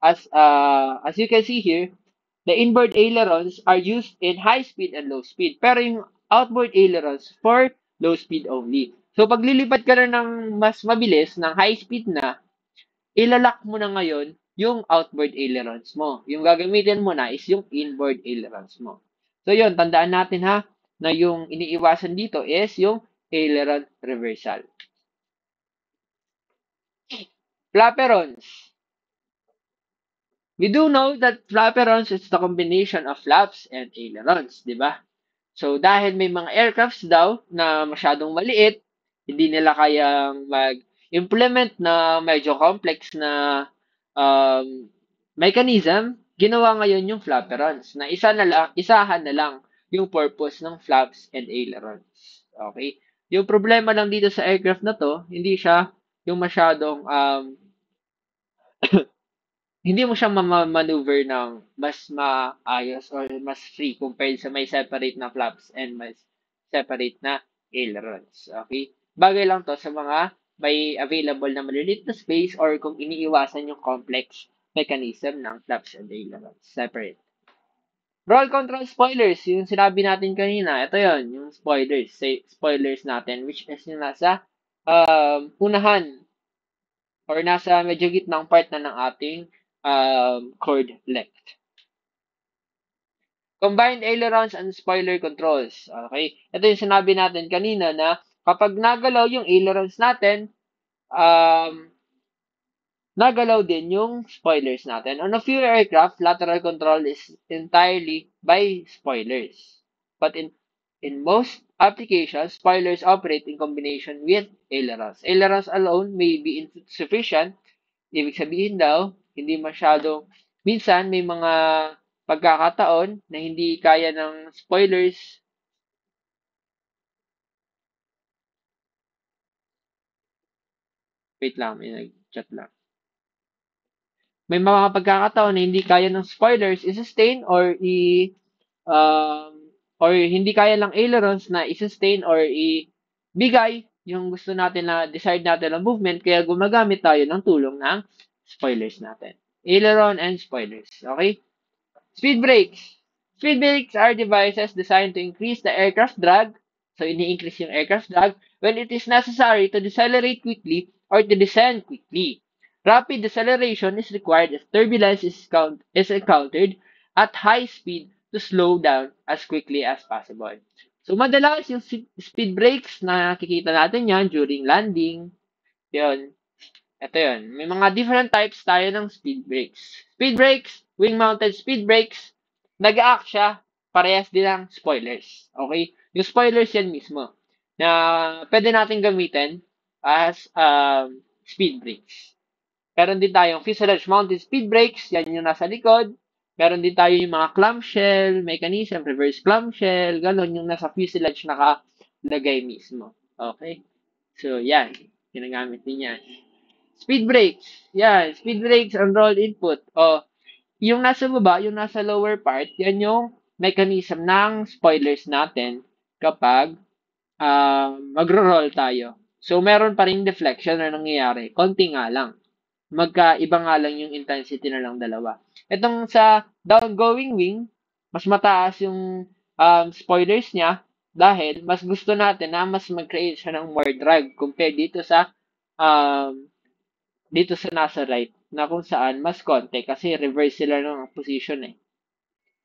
as you can see here, the inboard ailerons are used in high speed and low speed. Pero yung outboard ailerons for low speed only. So, pag lilipad ka na ng mas mabilis, ng high speed na, ilalak mo na ngayon yung outboard ailerons mo. Yung gagamitin mo na is yung inboard ailerons mo. So, yun, tandaan natin ha, na yung iniiwasan dito is yung aileron reversal. Flaperons. We do know that flaperons is the combination of flaps and ailerons, di ba? So, dahil may mga aircrafts daw na masyadong maliit, hindi nila kayang mag-implement na medyo complex na mechanism, ginawa ngayon yung flaperons na isahan na lang yung purpose ng flaps and ailerons. Okay? Yung problema lang dito sa aircraft na to, hindi siya yung masyadong hindi mo siya maneuver ng mas maayos or mas free compared sa may separate na flaps and mas separate na ailerons. Okay? Bagay lang to sa mga may available na maliliit na space or kung iniiwasan yung complex mechanism ng flaps and ailerons. Separate. Roll control spoilers, yung sinabi natin kanina, ito yon yung spoilers natin, which is yung nasa unahan or nasa medyo gitnang part na ng ating chord length. Combined ailerons and spoiler controls. Okay? Ito yung sinabi natin kanina na kapag nagalaw yung ailerons natin, um, nagalaw din yung spoilers natin. On a few aircraft, lateral control is entirely by spoilers. But in most applications, spoilers operate in combination with ailerons. Ailerons alone may be insufficient. Ibig sabihin daw, hindi masyadong, minsan may mga pagkakataon na hindi kaya ng spoilers. Wait lang, may nag-chat lang. May mga pagkakataon na hindi kaya ng spoilers i-sustain um, or hindi kaya lang ailerons na i-sustain or ibigay yung gusto natin na desired natin na movement kaya gumagamit tayo ng tulong ng spoilers natin. Aileron and spoilers. Okay? Speed brakes. Speed brakes are devices designed to increase the aircraft drag, so ini-increase yung aircraft drag, when it is necessary to decelerate quickly or to descend quickly. Rapid deceleration is required if turbulence is encountered at high speed to slow down as quickly as possible. So, madalas yung speed brakes na nakikita natin yan during landing, yun, ito yun. May mga different types tayo ng speed brakes. Speed brakes, wing-mounted speed brakes, nag-act siya, parehas din ang spoilers. Okay? Yung spoilers yan mismo na pwede natin gamitin as speed brakes. Meron din tayong fuselage mounted speed brakes, yan yung nasa likod. Meron din tayo yung mga clamshell mechanism, reverse clamshell, ganun yung nasa fuselage nakalagay mismo. Okay? So, yan. Ginagamit din yan. Speed brakes. Yan, speed brakes and roll input. O, yung nasa baba, yung nasa lower part, yan yung mechanism ng spoilers natin kapag magro-roll tayo. So, meron pa rin deflection na nangyayari. Konti nga lang. Magkaiba nga lang yung intensity na lang dalawa. Itong sa downgoing wing, mas mataas yung spoilers niya dahil mas gusto natin na mas mag-create siya ng more drag compared um, dito sa nasa right na kung saan mas konti kasi reverse sila ng position eh.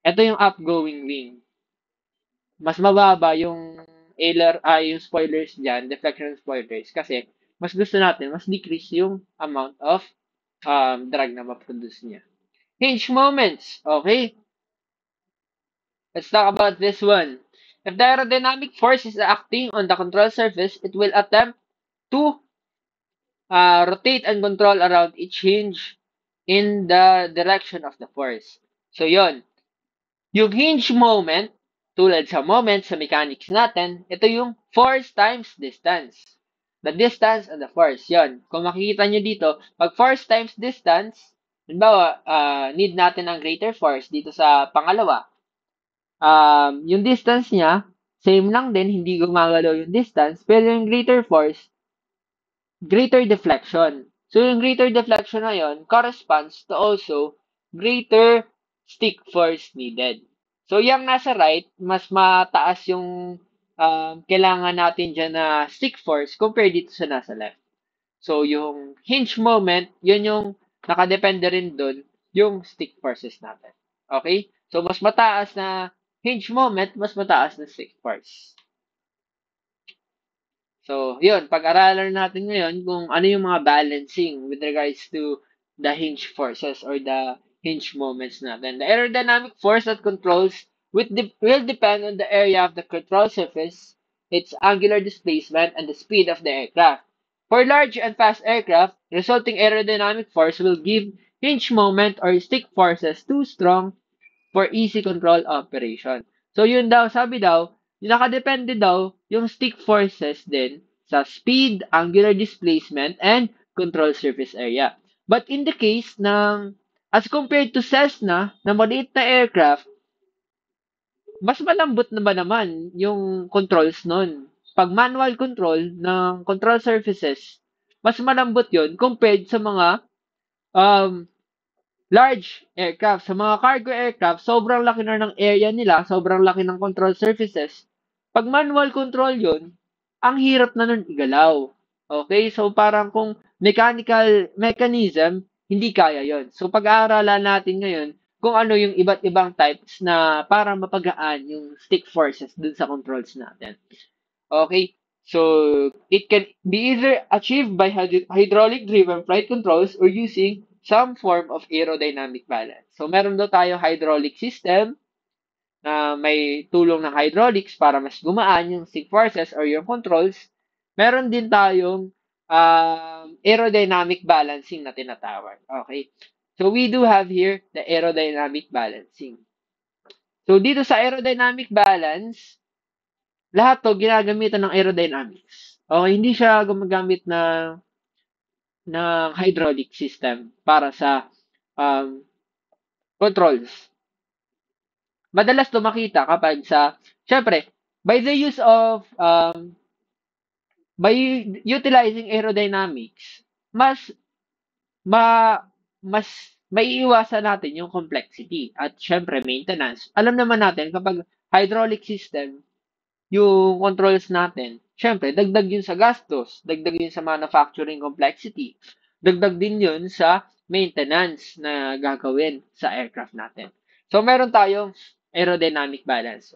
Ito yung upgoing wing. Mas mababa yung yung spoilers dyan, deflection spoilers kasi mas gusto natin, mas decrease yung amount of drag na ma-produce niya. Hinge moments. Okay? Let's talk about this one. If the aerodynamic force is acting on the control surface, it will attempt to rotate and control around each hinge in the direction of the force. So, yon. Yung hinge moment, tulad sa moment sa mechanics natin, ito yung force times distance. The distance and the force. Yon. Kung makikita nyo dito, pag force times distance, halimbawa, need natin ng greater force dito sa pangalawa. Yung distance niya, same lang din, hindi gumagalaw yung distance, pero yung greater force, greater deflection. So, yung greater deflection na yun corresponds to also greater stick force needed. So, yung nasa right, mas mataas yung kailangan natin dyan na stick force compared dito sa nasa left. So, yung hinge moment, yun yung nakadepende rin dun, yung stick forces natin. Okay? So, mas mataas na hinge moment, mas mataas na stick force. So, yun, pag-aralan natin ngayon kung ano yung mga balancing with regards to the hinge forces or the hinge moments natin. The aerodynamic force that controls will depend on the area of the control surface, its angular displacement, and the speed of the aircraft. For large and fast aircraft, resulting aerodynamic force will give hinge moment or stick forces too strong for easy control operation. So, yun daw, sabi daw, nakadepende daw yung stick forces din sa speed, angular displacement, and control surface area. But in the case ng, as compared to Cessna, na maliit na aircraft, mas malambot na ba naman yung controls nun? Pag manual control ng control surfaces, mas malambot yon compared sa mga um, large aircraft. Sa mga cargo aircraft, sobrang laki na ng area nila, sobrang laki ng control surfaces. Pag manual control yun, ang hirap na nun igalaw. Okay? So, parang kung mechanical mechanism, hindi kaya yon. So, pag-aaralan natin ngayon kung ano yung iba't ibang types na para mapagaan yung stick forces dun sa controls natin. Okay? So, it can be either achieved by hydraulic-driven flight controls or using some form of aerodynamic balance. So, meron daw tayo hydraulic system na may tulong ng hydraulics para mas gumaan yung stick forces or yung controls. Meron din tayong aerodynamic balancing na tinatawag. Okay? So, we do have here the aerodynamic balancing. So, dito sa aerodynamic balance, lahat to ginagamitan ng aerodynamics. Okay, hindi siya gumagamit ng hydraulic system para sa um, controls. Madalas to makita kapag syempre, by the use of, by utilizing aerodynamics, mas, ma, mas, maiiwasan natin yung complexity at syempre maintenance. Alam naman natin kapag hydraulic system, yung controls natin, syempre, dagdag yun sa gastos, dagdag yun sa manufacturing complexity, dagdag din yun sa maintenance na gagawin sa aircraft natin. So, meron tayong aerodynamic balance.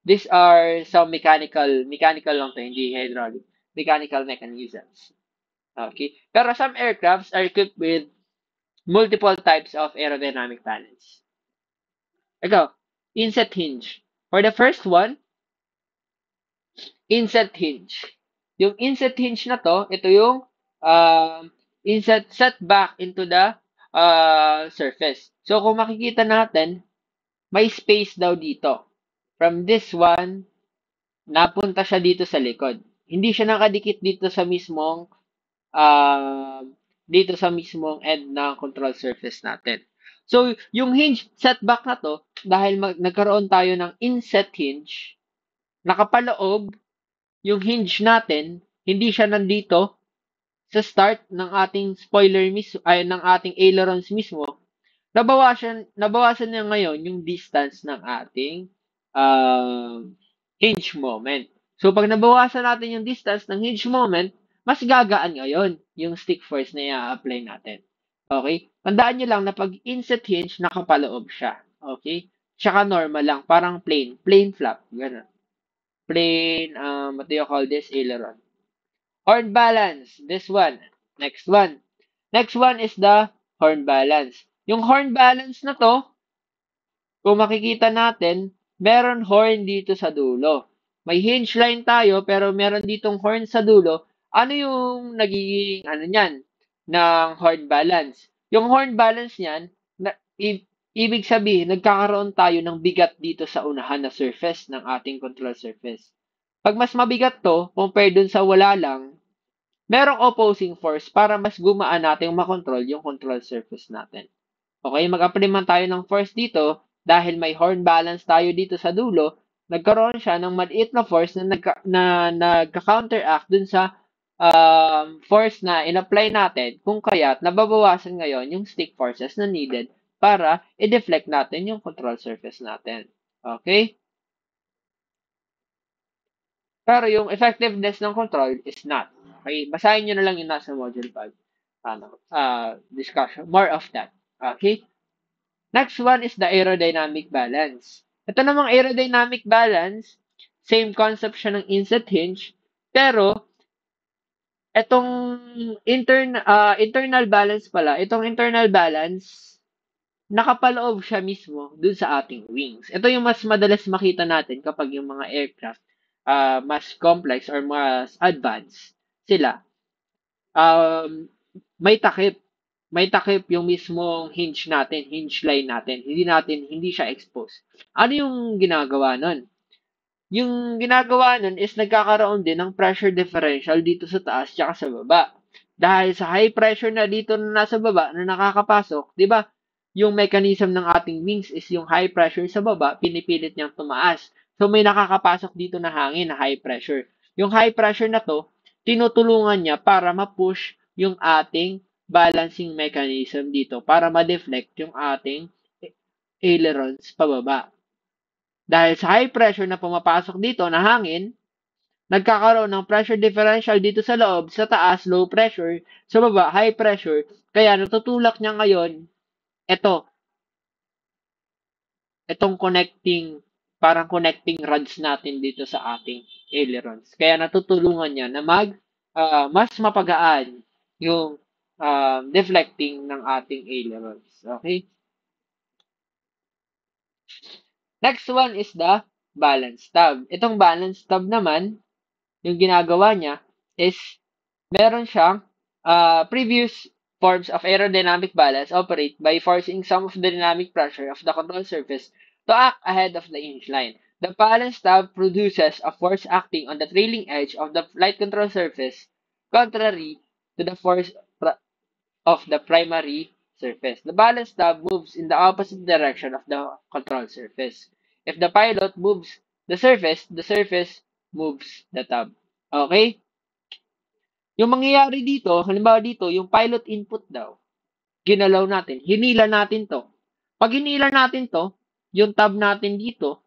These are some mechanical lang to, hindi hydraulic, mechanical mechanisms. Okay? Pero some aircrafts are equipped with multiple types of aerodynamic balance. Ikaw, inset hinge. For the first one, inset hinge. Yung inset hinge na to, ito yung inset set back into the surface. So, kung makikita natin, may space daw dito. From this one, napunta siya dito sa likod. Hindi siya nakadikit dito sa mismong end ng control surface natin. So, yung hinge setback na to, dahil nagkaroon tayo ng inset hinge, nakapaloob yung hinge natin, hindi siya nandito sa start ng ating spoiler mismo, ay ng ating ailerons mismo, nabawasan niya ngayon yung distance ng ating hinge moment. So, pag nabawasan natin yung distance ng hinge moment, mas gagaan ngayon yung stick force na i-apply natin. Okay? Tandaan nyo lang na pag inset hinge, nakapaloob siya. Okay? Tsaka normal lang, parang plain flap. Ganun. Plain, what do you call this? Aileron. Horn balance. This one. Next one. Next one is the horn balance. Yung horn balance na to, kung makikita natin, meron horn dito sa dulo. May hinge line tayo, pero meron ditong horn sa dulo. Ano yung nagiging, niyan, ng horn balance? Yung horn balance niyan, ibig sabihin, nagkakaroon tayo ng bigat dito sa unahan na surface ng ating control surface. Pag mas mabigat to, compared dun sa wala lang, merong opposing force para mas gumaan natin makontrol yung control surface natin. Okay, mag-apply man tayo ng force dito dahil may horn balance tayo dito sa dulo, nagkaroon siya ng maliit na force na nagka-counteract dun sa force na in-apply natin kung kaya't nababawasan ngayon yung stick forces na needed para i-deflect natin yung control surface natin. Okay? Pero yung effectiveness ng control is not. Okay? Basahin nyo na lang yung nasa module 5. Discussion. More of that. Okay? Next one is the aerodynamic balance. Ito namang aerodynamic balance, same concept siya ng inset hinge, pero itong internal balance pala, itong internal balance, nakapaloob siya mismo dun sa ating wings. Ito yung mas madalas makita natin kapag yung mga aircraft mas complex or mas advanced sila. May takip. May takip yung mismong hinge natin, hinge line natin. Hindi siya exposed. Ano yung ginagawa nun? Yung ginagawa nun is nagkakaroon din ng pressure differential dito sa taas tsaka sa baba. Dahil sa high pressure na dito na nasa baba na nakakapasok, di ba? Yung mechanism ng ating wings is yung high pressure sa baba, pinipilit niyang tumaas. So may nakakapasok dito na hangin na high pressure. Yung high pressure na to, tinutulungan niya para ma-push yung ating balancing mechanism dito para ma-deflect yung ating ailerons pababa. Dahil sa high pressure na pumapasok dito na hangin, nagkakaroon ng pressure differential dito sa loob, sa taas, low pressure, sa baba, high pressure, kaya natutulak niya ngayon, ito, itong parang connecting rods natin dito sa ating ailerons. Kaya natutulungan niya na mas mapagaan yung deflecting ng ating ailerons. Okay? Next one is the balance tab. Itong balance tab naman, yung ginagawa niya is meron siyang previous forms of aerodynamic balance operate by forcing some of the dynamic pressure of the control surface to act ahead of the hinge line. The balance tab produces a force acting on the trailing edge of the flight control surface, contrary to the force of the primary surface. The balance tab moves in the opposite direction of the control surface. If the pilot moves the surface moves the tab. Okay? Yung mangyayari dito, halimbawa dito, yung pilot input daw, ginalaw natin, hinila natin to. Pag hinila natin to, yung tab natin dito,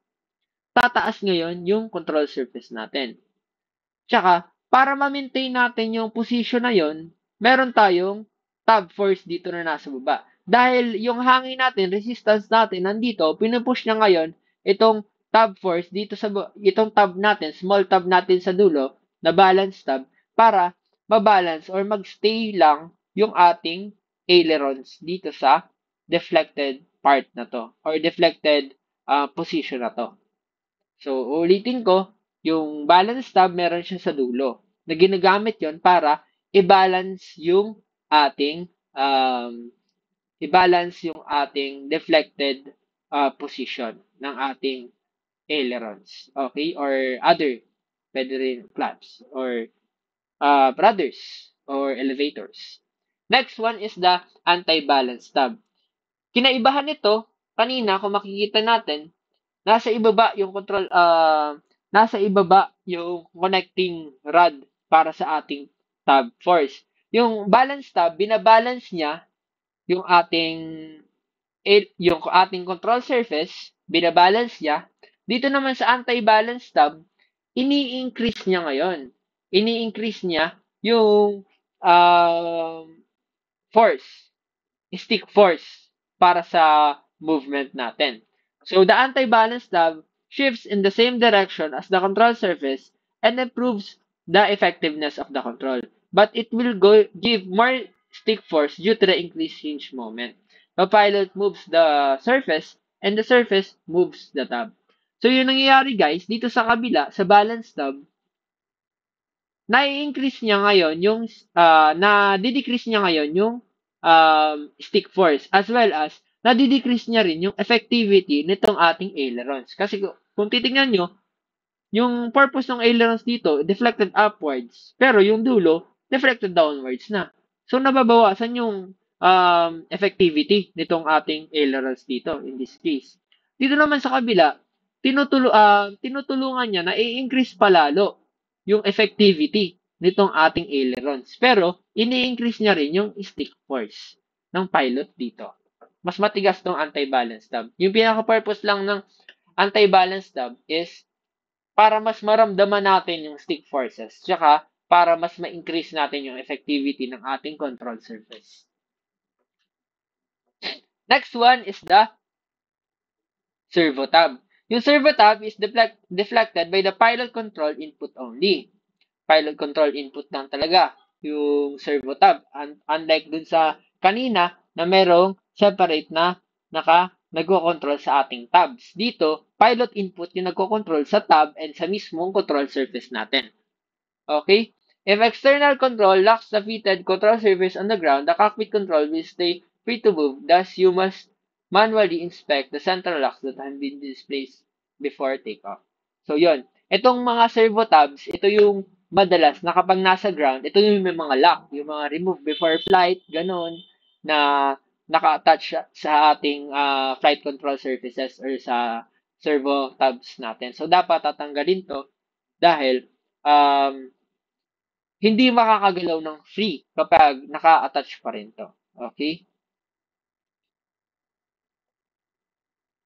tataas ngayon yung control surface natin. Tsaka, para ma-maintain natin yung position na yon, meron tayong tab force dito na nasa baba. Dahil yung hangin natin, resistance natin, nandito, pinupush niya ngayon itong tab force dito itong tab natin, small tab natin sa dulo, na balance tab, para mabalance or magstay lang yung ating ailerons dito sa deflected part na to or deflected position na to. So, ulitin ko, yung balance tab meron siya sa dulo na ginagamit yon para i-balance yung ating um, deflected position ng ating ailerons. Okay? Or other, pwede rin flaps or rudders or elevators. Next one is the anti-balance tab. Kinaibahan nito, kanina kung makikita natin, nasa ibaba yung connecting rod para sa ating tab force. Yung balance tab, binabalance niya yung ating control surface, binabalance niya. Dito naman sa anti-balance tab, ini-increase niya ngayon. Ini-increase niya yung um, force, stick force para sa movement natin. So the anti-balance tab shifts in the same direction as the control surface and improves the effectiveness of the control. But it will give more stick force due to the increased hinge moment. The pilot moves the surface and the surface moves the tab. So yung nangyayari guys, dito sa kabila, sa balance tab, na-increase niya ngayon na-decrease niya ngayon yung stick force as well as na-decrease niya rin yung effectivity nitong ating ailerons. Kasi kung titingnan nyo, yung purpose ng ailerons dito, deflected upwards, pero yung dulo, deflected downwards na. So, nababawasan yung effectivity nitong ating ailerons dito, in this case. Dito naman sa kabila, tinutulungan niya na i-increase palalo yung effectivity nitong ating ailerons. Pero, ini-increase niya rin yung stick force ng pilot dito. Mas matigas tong anti-balance tab. Yung pinaka-purpose lang ng anti-balance tab is para mas maramdaman natin yung stick forces, tsaka para mas ma-increase natin yung effectivity ng ating control surface. Next one is the servo tab. Yung servo tab is deflected by the pilot control input only. Pilot control input lang talaga yung servo tab. Unlike dun sa kanina na merong separate na nagko-control sa ating tabs. Dito, pilot input yung nagko-control sa tab and sa mismong control surface natin. Okay? If external control locks the fitted control surface on the ground, the cockpit control will stay free to move. Thus, you must manually inspect the central locks that have been displaced before takeoff. So, yun. Itong mga servo tabs, ito yung madalas na kapag nasa ground, ito yung may mga lock, yung mga remove before flight, ganun, na naka-attach sa ating flight control surfaces or sa servo tabs natin. So, dapat tatanggalin to dahil hindi makakagalaw ng free kapag naka-attach pa rin to. Okay?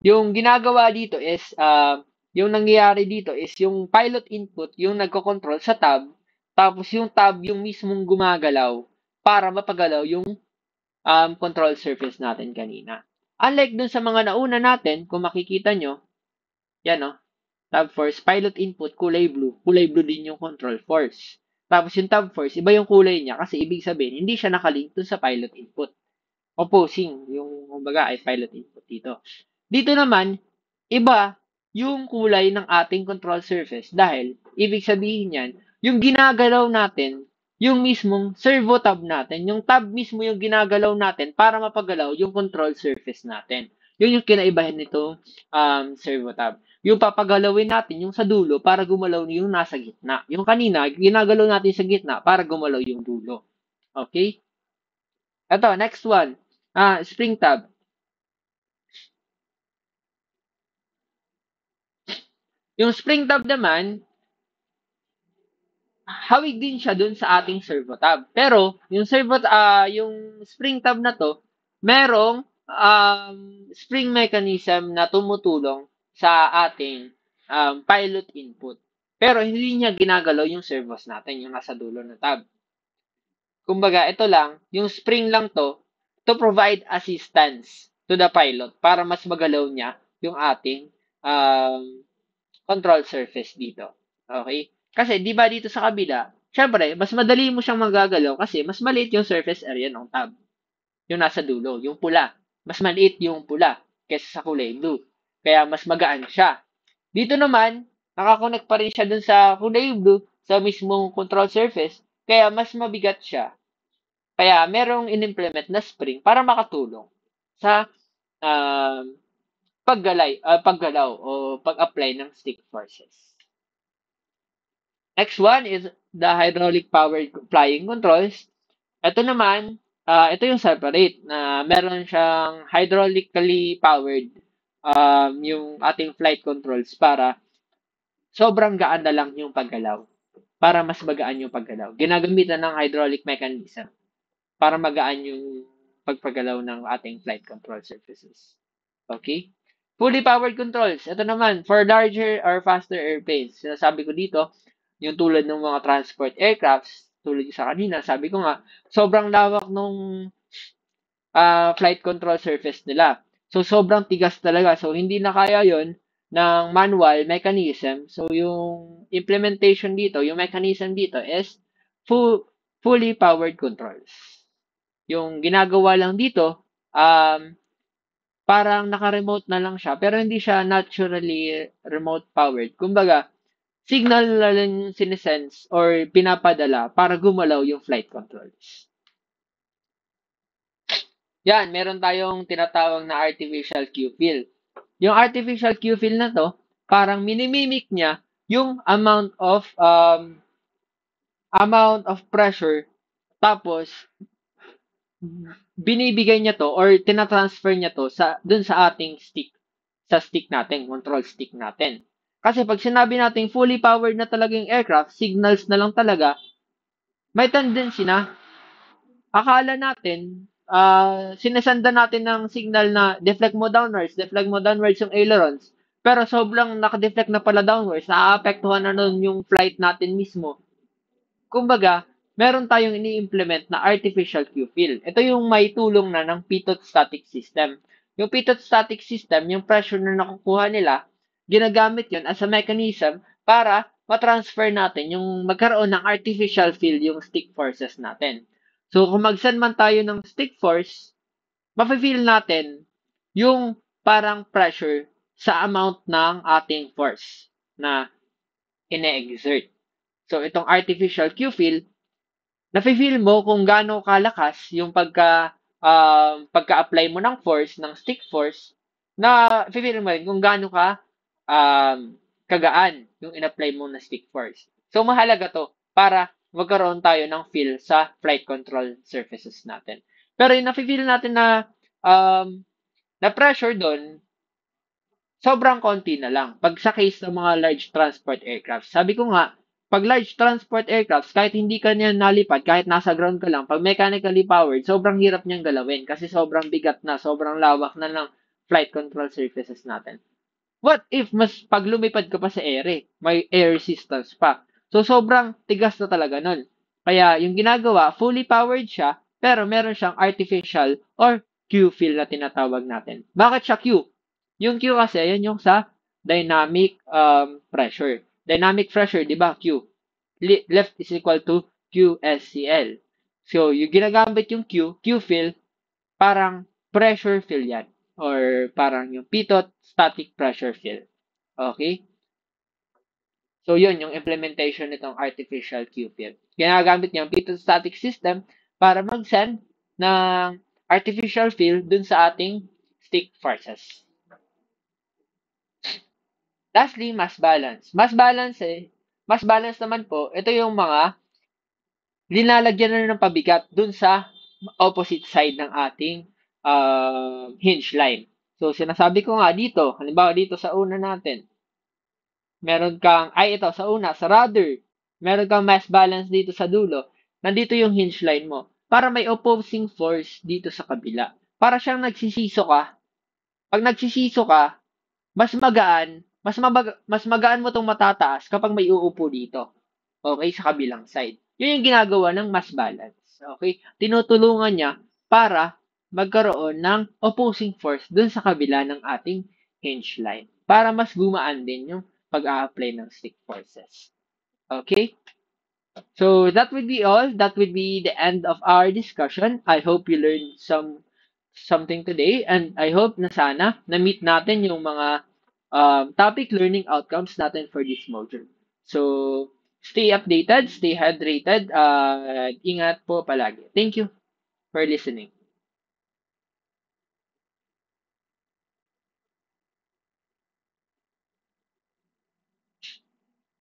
Yung ginagawa dito is, yung nangyayari dito is yung pilot input, yung nagko-control sa tab, tapos yung tab yung mismong gumagalaw para mapagalaw yung control surface natin kanina. Unlike dun sa mga nauna natin, kung makikita nyo, yan no, tab force, pilot input, kulay blue din yung control force. Tapos yung tab force, iba yung kulay niya kasi ibig sabihin, hindi siya nakalink dun sa pilot input. Opposing, yung kumbaga ay pilot input dito. Dito naman, iba yung kulay ng ating control surface dahil ibig sabihin yan, yung ginagalaw natin, yung mismong servo tab natin, yung tab mismo yung ginagalaw natin para mapagalaw yung control surface natin. Yun yung kinaibahan nito servo tab. Yung papagalawin natin yung sa dulo para gumalaw yung nasa gitna. Yung kanina, ginagalaw natin sa gitna para gumalaw yung dulo. Okay? Ito, next one. Spring tab. Yung spring tab naman, hawig din siya dun sa ating servo tab. Pero, yung spring tab na to, merong spring mechanism na tumutulong sa ating pilot input. Pero, hindi niya ginagalaw yung servos natin, yung nasa dulo ng tab. Kumbaga, ito lang, yung spring lang to provide assistance to the pilot para mas magalaw niya yung ating control surface dito. Okay? Kasi, di ba dito sa kabila, syempre, mas madali mo siyang magagalaw kasi mas maliit yung surface area ng tab. Yung nasa dulo, yung pula. Mas maliit yung pula kaysa sa kulay blue. Kaya mas magaan siya. Dito naman, nakakonect pa rin siya dun sa kulay blue sa mismong control surface. Kaya mas mabigat siya. Kaya merong in-implement na spring para makatulong sa um, paggalaw o pag-apply ng stick forces. Next one is the hydraulic powered flying controls. Ito naman, ito yung separate na meron siyang hydraulically powered yung ating flight controls para sobrang gaan na lang yung paggalaw. Para mas magaan yung paggalaw. Ginagamitan ng hydraulic mechanism para magaan yung pagpagalaw ng ating flight control surfaces. Okay? Fully powered controls. Ito naman, for larger or faster airplanes. Sinasabi ko dito, yung tulad ng mga transport aircrafts, tulad sa kanina, sabi ko nga, sobrang lawak nung flight control surface nila. So, sobrang tigas talaga. So, hindi na kaya yon ng manual mechanism. So, yung implementation dito, yung mechanism dito is fully powered controls. Yung ginagawa lang dito, parang naka-remote na lang siya, pero hindi siya naturally remote powered. Kumbaga, signal na lang yung sinesense or pinapadala para gumalaw yung flight controls. Yan, meron tayong tinatawag na artificial Q-fill. Yung artificial Q-fill na to, parang minimimic niya yung amount of pressure tapos binibigay niya to or tinatransfer niya to dun sa ating stick natin, control stick natin. Kasi pag sinabi natin fully powered na talaga yung aircraft, signals na lang talaga, may tendency na akala natin, sinasanda natin ng signal na deflect mo downwards yung ailerons, pero sobrang nakadeflect na pala downwards, naaapektuhan na nun yung flight natin mismo. Kumbaga, meron tayong ini-implement na artificial Q-fill. Ito yung may tulong na ng pitot static system. Yung pitot static system, yung pressure na nakukuha nila, ginagamit yon as a mechanism para matransfer natin yung magkaroon ng artificial fill yung stick forces natin. So, kung mag-send man tayo ng stick force, mafe-feel natin yung parang pressure sa amount ng ating force na ine-exert. So, itong artificial Q-fill, nafe-feel mo kung gaano kalakas yung pagka-apply mo ng force, ng stick force, na feel mo rin kung gaano kagaan yung in-apply mo na stick force. So, mahalaga to para magkaroon tayo ng feel sa flight control surfaces natin. Pero yung nafe-feel natin na pressure doon, sobrang konti na lang. Pag sa case ng mga large transport aircraft, sabi ko nga, pag large transport aircraft, kahit hindi ka niya nalipad, kahit nasa ground ka lang, pag mechanically powered, sobrang hirap niyang galawin kasi sobrang bigat na, sobrang lawak na ng flight control surfaces natin. What if mas pag lumipad ka pa sa ere, may air resistance pa. So sobrang tigas na talaga nun. Kaya yung ginagawa, fully powered siya, pero meron siyang artificial or Q field na tinatawag natin. Bakit siya Q? Yung Q kasi, yan yung sa dynamic pressure. Dynamic pressure, di ba? Q. Left is equal to QSCL. So, yung ginagamit yung Q field, parang pressure field yan. Or parang yung pitot static pressure field. Okay? So, yun yung implementation nitong artificial Q field. Ginagamit niya ang pitot static system para mag-send ng artificial field dun sa ating stick forces. Lastly, mass balance. Mass balance naman po, ito yung mga linalagyan na ng pabigat dun sa opposite side ng ating hinge line. So, sinasabi ko nga dito, halimbawa dito sa una natin, meron kang, ay ito, sa una, sa rudder, meron kang mass balance dito sa dulo, nandito yung hinge line mo, para may opposing force dito sa kabila. Para siyang nagsisiso ka. Pag nagsisiso ka, mas magaan mo tong matataas kapag may uupo dito. Okay, sa kabilang side. Yun yung ginagawa ng mass balance. Okay? Tinutulungan niya para magkaroon ng opposing force dun sa kabila ng ating hinge line. Para mas gumaan din yung pag-a-apply ng stick forces. Okay? So that would be all. That would be the end of our discussion. I hope you learned something today, and I hope na sana na-meet natin yung mga topic learning outcomes natin for this module. So stay updated, stay hydrated, ingat po palagi. Thank you for listening.